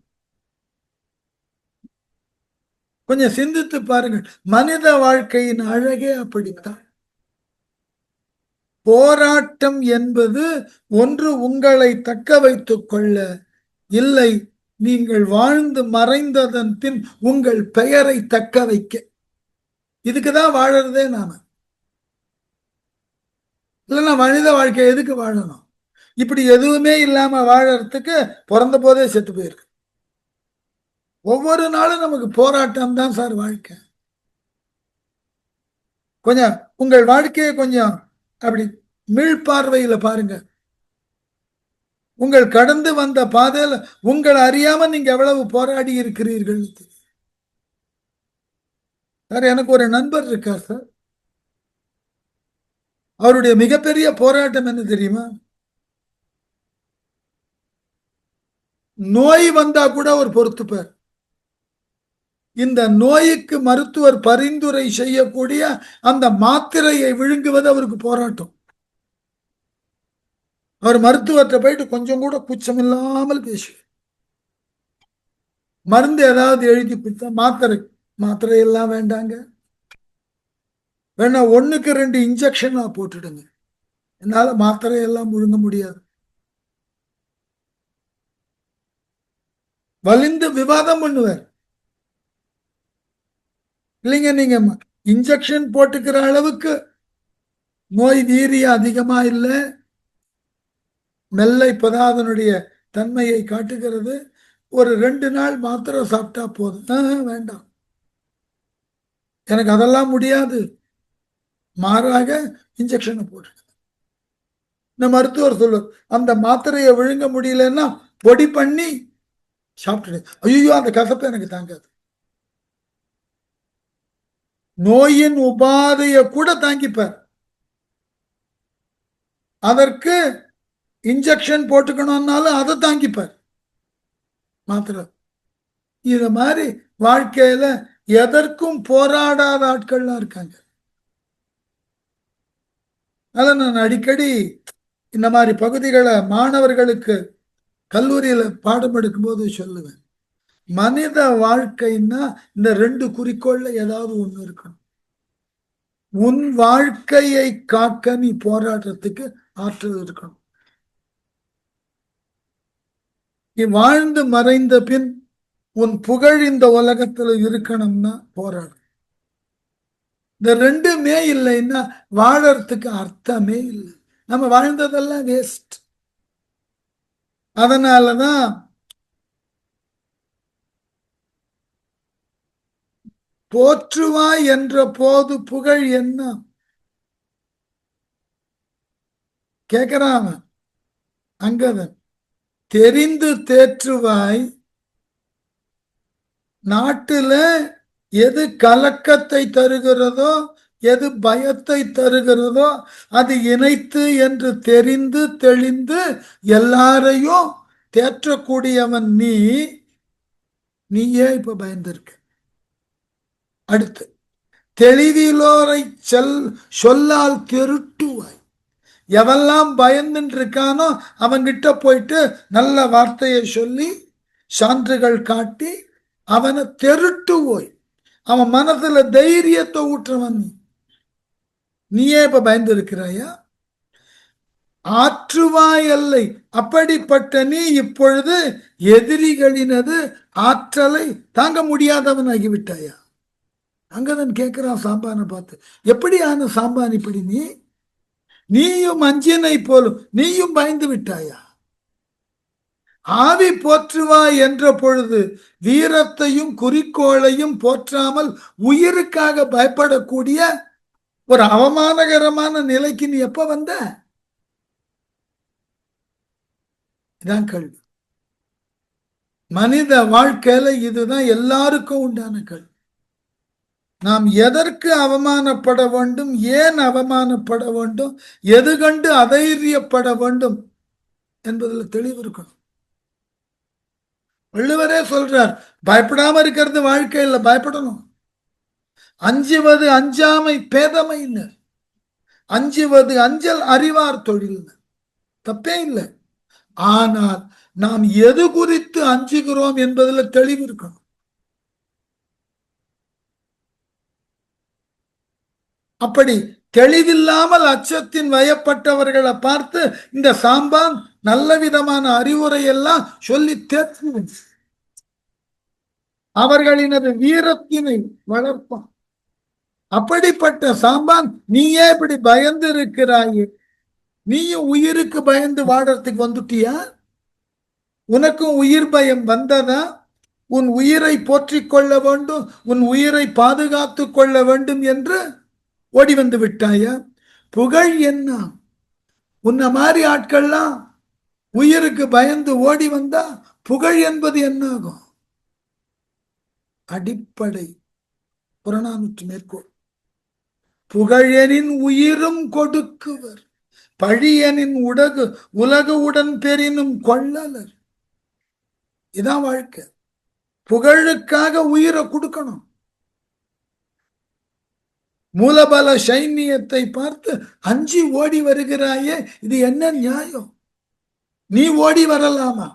கொஞ்சம் சிந்தித்து பாருங்கள். மனித வாழ்க்கையின் அழகே அப்படித்தான். போராட்டம் என்பது ஒன்று உங்களை தக்க வைத்துக் கொள்ள, இல்லை நீங்கள் வாழ்ந்து மறைந்ததன் பின் உங்கள் பெயரை தக்க வைக்க. இதுக்குதான் வாழறதே நாம. இல்லைன்னா மனித வாழ்க்கை எதுக்கு வாழணும்? இப்படி எதுவுமே இல்லாம வாழறதுக்கு பிறந்த போதே செத்து போயிருக்கு. ஒவ்வொரு நாளும் நமக்கு போராட்டம் தான் சார் வாழ்க்கை. கொஞ்சம் உங்கள் வாழ்க்கையை கொஞ்சம் அப்படி மீள்பார்வையில பாருங்க. உங்கள் கடந்து வந்த பாதையில உங்களை அறியாம நீங்க எவ்வளவு போராடி இருக்கிறீர்கள். சார், எனக்கு ஒரு நண்பர் இருக்கார் சார். அவருடைய மிகப்பெரிய போராட்டம் என்ன தெரியுமா? நோய் வந்தா கூட ஒரு பொறுத்துப்பார். இந்த நோய்க்கு மருத்துவர் பரிந்துரை செய்யக்கூடிய அந்த மாத்திரையை விழுங்குவது அவருக்கு போராட்டம். அவர் மருத்துவத்தை போயிட்டு கொஞ்சம் கூட கூச்சம் இல்லாமல் பேசுவார். மருந்து ஏதாவது எழுதி கொடுத்தா மாத்திரை எல்லாம் வேண்டாங்க, வேணா 1க்கு 2 இன்ஜெக்ஷன் போட்டுடுங்க, என்னால மாத்திரை எல்லாம் முழுங்க முடியாது. வலிந்து விவாதம் பண்ணுவார். இல்லைங்க, நீங்க இன்ஜெக்ஷன் போட்டுக்கிற அளவுக்கு நோய் வீரியம் அதிகமா இல்லை, மெல்ல இப்பதான் அதனுடைய தன்மையை காட்டுகிறது. ஒரு 2 நாள் மாத்திரை சாப்பிட்டா போதும். வேண்டாம், எனக்கு அதெல்லாம் முடியாது, மாறாக இன்ஜெக்ஷனை போட்டு. இந்த மருத்துவர் சொல்லுவார், அந்த மாத்திரையை விழுங்க முடியலன்னா பொடி பண்ணி சாப்பிட்டு. ஐயோ, அந்த கசப்பை எனக்கு தாங்காது. நோயின் உபாதையை கூட தாங்கிப்பார், அதற்கு இன்ஜெக்ஷன் போட்டுக்கணும்னாலும் அதை தாங்கிப்பார், மாத்திரை. இது மாதிரி வாழ்க்கையில எதற்கும் போராடாத ஆட்கள்லாம் இருக்காங்க. அதனால நான் அடிக்கடி இந்த மாதிரி பகுதிகளை மாணவர்களுக்கு கல்லூரியில பாடம் எடுக்கும் போது சொல்லுவேன், மனித வாழ்க்கைன்னா இந்த 2 குறிக்கோள்ல ஏதாவது ஒண்ணு இருக்கணும். உன் வாழ்க்கையை காக்க நீ போராடுறதுக்கு ஆற்றல் இருக்கணும். நீ வாழ்ந்து மறைந்த பின் உன் புகழ் இந்த உலகத்துல இருக்கணும்னா போராடு. இந்த 2மே இல்லைன்னா வாழறதுக்கு அர்த்தமே இல்லை. நம்ம வாழ்ந்ததெல்லாம் வேஸ்ட். அதனாலதான் போற்றுவாய் என்ற போது புகழ் என்ன கேட்கிறான் அங்கதன். தெரிந்து தேற்றுவாய் நாட்டுல எது கலக்கத்தை தருகிறதோ, எது பயத்தை தருகிறதோ அது இணைத்து என்று தெரிந்து தெளிந்து எல்லாரையும் தேற்றக்கூடியவன் நீயே இப்ப பயந்திருக்க. அடுத்து, தெளிவிலோரை சொல்லால் திருட்டுவாய். எவெல்லாம் பயந்துட்டு இருக்கானோ அவன்கிட்ட போயிட்டு நல்ல வார்த்தையை சொல்லி சான்றுகள் காட்டி அவனை தெருட்டுவோய். அவன் மனசுல தைரியத்தை ஊற்றுவன். நீயே இப்ப பயந்து இருக்கிறாயா? ஆற்றுவாய் அல்லை. அப்படிப்பட்ட நீ இப்பொழுது எதிரிகளினது ஆற்றலை தாங்க முடியாதவன் ஆகிவிட்டாயா? அங்கதான் கேட்கிறான் சாம்பானை பார்த்து, எப்படி ஆன சாம்பான் இப்படி நீயும் அஞ்சினை போலும் நீயும் பயந்து விட்டாயா? ஆவி போற்றுவாய் என்ற பொழுது வீரத்தையும் குறிக்கோளையும் போற்றாமல் உயிருக்காக பயப்படக்கூடிய ஒரு அவமானகரமான நிலைக்கு நீ எப்ப வந்த? இதான் கேள்வி. மனித வாழ்க்கையில இதுதான் எல்லாருக்கும் உண்டான கேள்வி. நாம் எதற்கு அவமானப்பட வேண்டும், ஏன் அவமானப்பட வேண்டும், எது கண்டு அதைரியப்பட வேண்டும் என்பதில் தெளிவு இருக்கணும். வள்ளுவரே சொல்றார், பயப்படாம இருக்கிறது வாழ்க்கையில் பயப்படணும். அஞ்சுவது அஞ்சாமை பேதமைன்னு, அஞ்சுவது அஞ்சல் அறிவார் தொழில், தப்பே இல்லை. ஆனால் நாம் எது குறித்து அஞ்சுகிறோம் என்பதில் தெளிவு இருக்கணும். அப்படி தெளிவில்லாமல் அச்சத்தின் வயப்பட்டவர்களை பார்த்து இந்த சாம்பான் நல்ல விதமான அறிவுரை எல்லாம் சொல்லி தேர்த்து அவர்களினது வீரத்தினை வளர்ப்பான். அப்படிப்பட்ட சாம்பான் நீயே இப்படி பயந்து இருக்கிறாயே, நீயும் உயிருக்கு பயந்து வாழறதுக்கு வந்துட்டியா? உனக்கும் உயிர் பயம் வந்ததா? உன் உயிரை போற்றிக் கொள்ள வேண்டும், உன் உயிரை பாதுகாத்து கொள்ள வேண்டும் என்று ஓடி வந்து விட்டாயா? புகழ் என்ன? உன்ன மாதிரி ஆட்கள்லாம் உயிருக்கு பயந்து ஓடி வந்தா புகழ் என்பது என்ன ஆகும்? அடிப்படை புறநானூற்று மேற்கோள். புகழெனின் உயிரும் கொடுக்குவர், பழியனின் உலகு உடன் பெறினும் கொள்ளலர். இதான் வாழ்க்கை. புகழுக்காக உயிரை கொடுக்கணும். மூலபல சைன்யத்தை பார்த்து அஞ்சி ஓடி வருகிறாயே, இது என்ன நியாயம்? நீ ஓடி வரலாமா?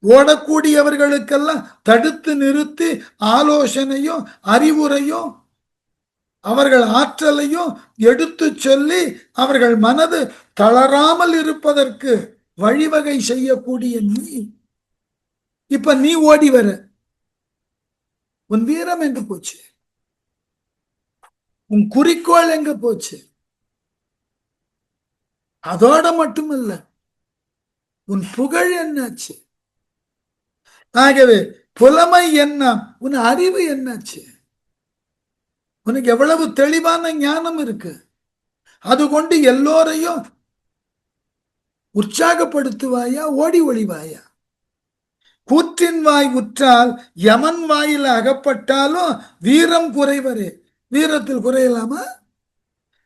ஓடக்கூடியவர்களுக்கெல்லாம் தடுத்து நிறுத்தி ஆலோசனையும் அறிவுரையும் அவர்கள் ஆற்றலையும் எடுத்து சொல்லி அவர்கள் மனது தளராமல் இருப்பதற்கு வழிவகை செய்யக்கூடிய நீ இப்ப நீ ஓடி வர, உன் வீரம் எங்க போச்சு? உன் குறிக்கோள் எங்க போச்சு? அதோட மட்டுமல்ல, உன் புகழ் என்னாச்சு? ஆகவே புலமை என்ன, உன் அறிவு என்னாச்சு? உனக்கு எவ்வளவு தெளிவான ஞானம் இருக்கு? அது கொண்டு எல்லோரையும் உற்சாகப்படுத்துவாயா, ஓடி ஒளிவாயா? கூற்றின் வாய் உற்றால் யமன் வாயில் அகப்பட்டாலும் வீரம் குறைவரே. வீரத்தில் குறையலாமா?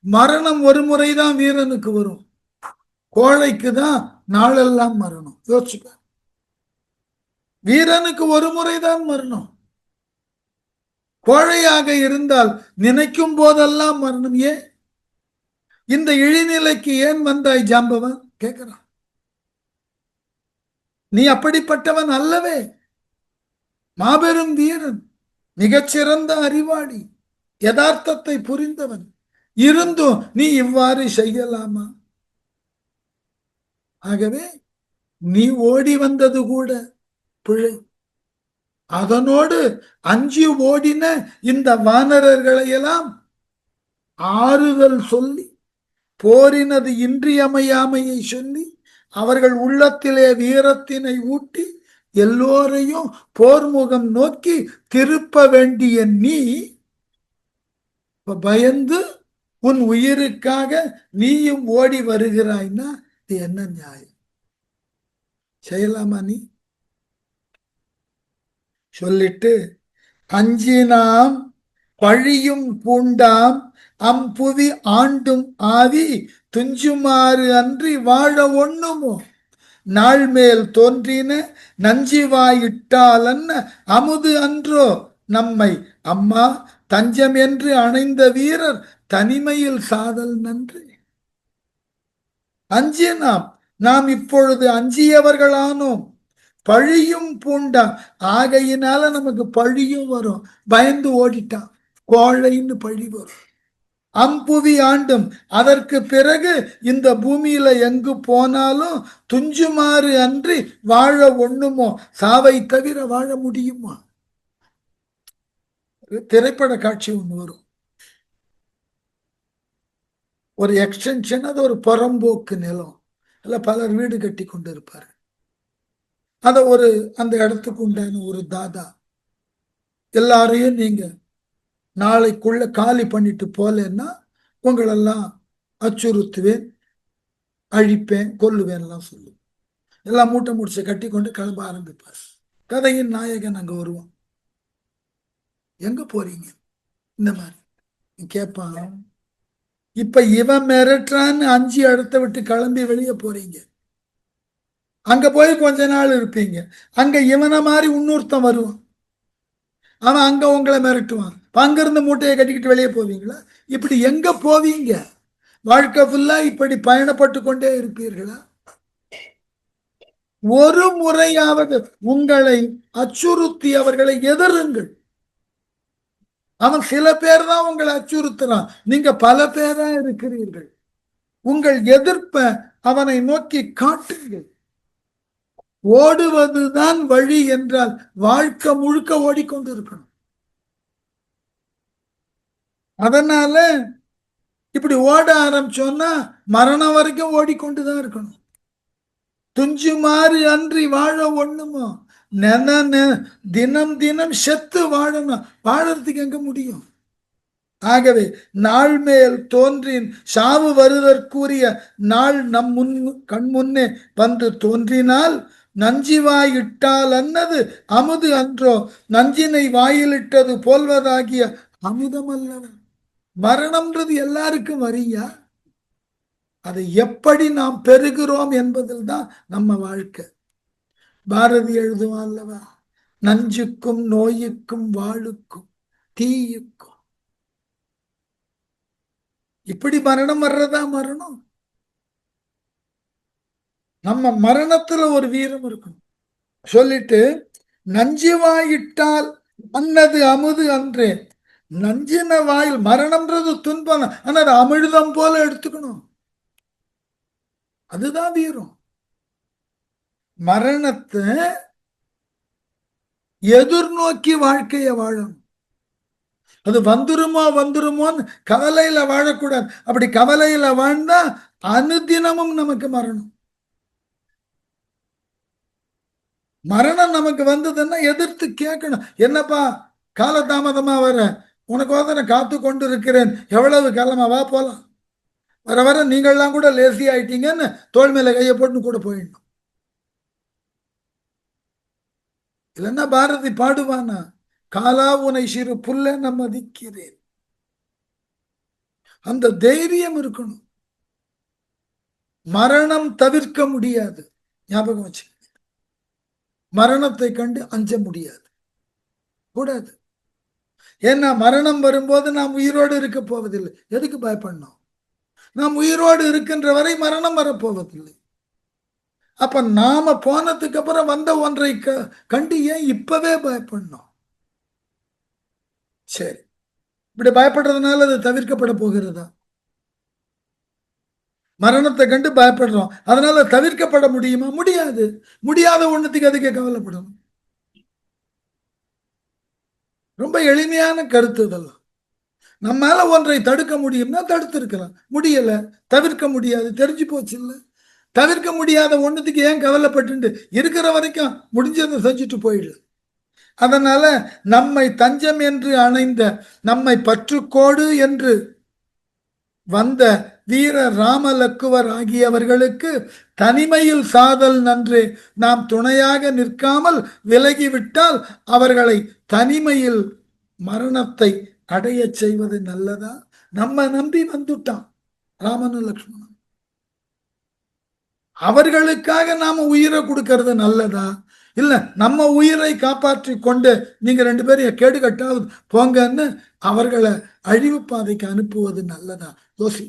மரணம் ஒரு முறைதான் வீரனுக்கு வரும், கோழைக்கு தான் நாளெல்லாம் மரணம். யோசிச்சுக்க, வீரனுக்கு ஒரு முறைதான் மரணம். கோழையாக இருந்தால் நினைக்கும் போதெல்லாம் மரணம். ஏன் இந்த இழிநிலைக்கு ஏன் வந்தாய் ஜாம்பவன் கேட்கிறான். நீ அப்படிப்பட்டவன் அல்லவே. மாபெரும் வீரன், மிகச்சிறந்த அறிவாளி, யதார்த்தத்தை புரிந்தவன் இருந்தும் நீ இவ்வாறு செய்யலாமா? ஆகவே நீ ஓடி வந்தது கூட பிழை. அதனோடு அஞ்சி ஓடின இந்த வானரர்களை எல்லாம் ஆறுதல் சொல்லி, போரினது இன்றியமையாமையை சொல்லி, அவர்கள் உள்ளத்திலே வீரத்தினை ஊட்டி எல்லோரையும் போர்முகம் நோக்கி திருப்ப வேண்டிய நீ பயந்து உன் உயிருக்காக நீயும் ஓடி வருகிறாய்னா இது என்ன நியாயம்? செய்யலாமா? நீ சொல்லிட்டு அஞ்சினாம் பழியும் பூண்டாம் அம்புவி ஆண்டும் ஆவி துஞ்சுமாறு அன்றி வாழ ஒண்ணுமோ நாள் மேல் தோன்றின நஞ்சிவாயிட்டாலன்ன அமுது அன்றோ நம்மை அம்மா தஞ்சம் என்று அணைந்த வீரர் தனிமையில் சாதல் நன்று. அஞ்சினாம், நாம் இப்பொழுது அஞ்சியவர்களானோம். பழியும் பூண்டாம், ஆகையினால நமக்கு பழியும் வரும். பயந்து ஓடிட்டான், கோழைன்னு பழி வரும். அம்புவி ஆண்டும், அதற்கு பிறகு இந்த பூமியில எங்கு போனாலும் துஞ்சுமாறு அன்றி வாழ ஒண்ணுமோ, சாவை தவிர வாழ முடியுமா? திரைப்பட காட்சி ஒன்று வரும், ஒரு எக்ஸ்டென்ஷன், அது ஒரு புறம்போக்கு நிலம், இல்ல பலர் வீடு கட்டி கொண்டு இருப்பாரு. அத அந்த இடத்துக்கு உண்டான ஒரு தாதா, எல்லாரையும் நீங்க நாளைக்குள்ள காலி பண்ணிட்டு போலன்னா உங்களெல்லாம் அச்சுறுத்துவேன், அழிப்பேன், கொல்லுவேன்லாம் சொல்லுவேன். எல்லாம் மூட்டை முடிச்சு கட்டி கொண்டு கிளம்ப ஆரம்பிப்பார். கதையின் நாயகன் அங்க வருவான். எங்க போறீங்க? இந்த மாதிரி கேட்பான். இப்ப இவன் மிரட்டுறான்னு அஞ்சு இடத்த விட்டு கிளம்பி வெளியே போறீங்க. அங்க போய் கொஞ்ச நாள் இருப்பீங்க. அங்க இவனை மாதிரி இன்னொருத்தன் வருவான், அவன் அங்க உங்களை மிரட்டுவான். அங்கிருந்து மூட்டையை கட்டிக்கிட்டு வெளியே போவீங்களா? இப்படி எங்க போவீங்க? வாழ்க்கை ஃபுல்லா இப்படி பயணப்பட்டு கொண்டே இருப்பீர்களா? ஒரு முறையாவது உங்களை அச்சுறுத்தி அவர்களை எதிருங்கள். அவன் சில பேர் தான் உங்களை அச்சுறுத்துறான், நீங்க பல பேரா இருக்கிறீர்கள். உங்கள் எதிர்ப்பை அவனை நோக்கி காட்டுங்கள். ஓடுவதுதான் வழி என்றால் வாழ்க்கை முழுக்க ஓடிக்கொண்டிருக்கணும். அதனால இப்படி ஓட ஆரம்பிச்சோம்னா மரணம் வரைக்கும் ஓடிக்கொண்டுதான் இருக்கணும். துஞ்சுமாறு அன்றி வாழ ஒண்ணுமோ, தினம் தினம் செத்து வாழணும். வாழறதுக்கு எங்க முடியும்? ஆகவே நாள் மேல் தோன்றின் சாவு வருதற்குரிய நாள் நம் கண் முன்னே வந்து தோன்றினால் நஞ்சிவாய் இட்டால் அன்னது அமுது அன்றோ, நஞ்சினை வாயிலிட்டது போல்வதாகிய அமுதம் அல்லவ. மரணம்ன்றது எல்லாருக்கும் வரியா? அதை எப்படி நாம் பெறுகிறோம் என்பதில் தான் நம்ம வாழ்க்கை. பாரதி எழுதுவான் அல்லவா, நஞ்சுக்கும் நோய்க்கும் வாழுக்கும் தீயுக்கும். இப்படி மரணம் வர்றதா மரணம்? நம்ம மரணத்துல ஒரு வீரம் இருக்கணும். சொல்லிட்டு நஞ்சுவாயிட்டால் அன்னது அமுது அன்றே. நஞ்சின வாயில், மரணம்ன்றது துன்பம், ஆனா அது அமிழ்தம் போல எடுத்துக்கணும். அதுதான் வீரம். மரணத்தை எதிர்நோக்கி வாழ்க்கைய வாழணும். அது வந்துருமோ வந்துருமோன்னு கவலையில வாழக்கூடாது. அப்படி கவலையில வாழ்ந்தா அனுதினமும் நமக்கு மரணம். மரணம் நமக்கு வந்ததுன்னா எதிர்த்து கேட்கணும். என்னப்பா காலதாமதமா வர, உனக்கு நான் காத்து கொண்டு இருக்கிறேன், எவ்வளவு காலமா, வா போலாம். வர வர நீங்கள்லாம் கூட லேசி ஆயிட்டீங்கன்னு தோல் மேல கையை போட்டு கூட போயிடணும். இல்லைன்னா பாரதி பாடுவானா, காலா உனை சிறு புல்ல நான் மதிக்கிறேன். அந்த தைரியம் இருக்கணும். மரணம் தவிர்க்க முடியாது, ஞாபகம் வச்சு. மரணத்தை கண்டு அஞ்ச முடியாது, கூடாது. ஏன்னா மரணம் வரும்போது நாம் உயிரோடு இருக்க போவதில்லை. எதுக்கு பயப்படணும்? நாம் உயிரோடு இருக்கின்ற வரை மரணம் வரப்போவதில்லை. அப்ப நாம போனதுக்கு அப்புறம் வந்த ஒன்றை கண்டு ஏன் இப்பவே பயப்படணும்? சரி, இப்படி பயப்படுறதுனால அது தவிர்க்கப்பட போகிறதா? மரணத்தை கண்டு பயப்படுறோம், அதனால தவிர்க்கப்பட முடியுமா? முடியாது. முடியாத ஒண்ணுத்துக்கு அதுக்கு கவலைப்படணும். ரொம்ப எளிமையான கருத்து இதெல்லாம். நம்மால ஒன்றை தடுக்க முடியும்னா தடுத்து இருக்கலாம், முடியல, தவிர்க்க முடியாது, தெரிஞ்சு போச்சு. இல்ல, தவிர்க்க முடியாத ஒண்ணுத்துக்கு ஏன் கவலைப்பட்டு இருக்கிற வரைக்கும் முடிஞ்சதை செஞ்சுட்டு போயிடல. அதனால நம்மை தஞ்சம் என்று அணைந்த, நம்மை பற்றுக்கோடு என்று வந்த வீர ராமலக்குவர் ஆகியவர்களுக்கு தனிமையில் சாதல் நன்று. நாம் துணையாக நிற்காமல் விலகிவிட்டால் அவர்களை தனிமையில் மரணத்தை அடைய செய்வது நல்லதா? நம்ம நம்பி வந்துட்டான் ராமனும் லக்ஷ்மணன், அவர்களுக்காக நாம உயிரை கொடுக்கறது நல்லதா? இல்ல நம்ம உயிரை காப்பாற்றி கொண்டு நீங்க 2 பேரும் கேடு கட்டாவது போங்கன்னு அவர்களை அழிவு பாதைக்கு அனுப்புவது நல்லதா? யோசி.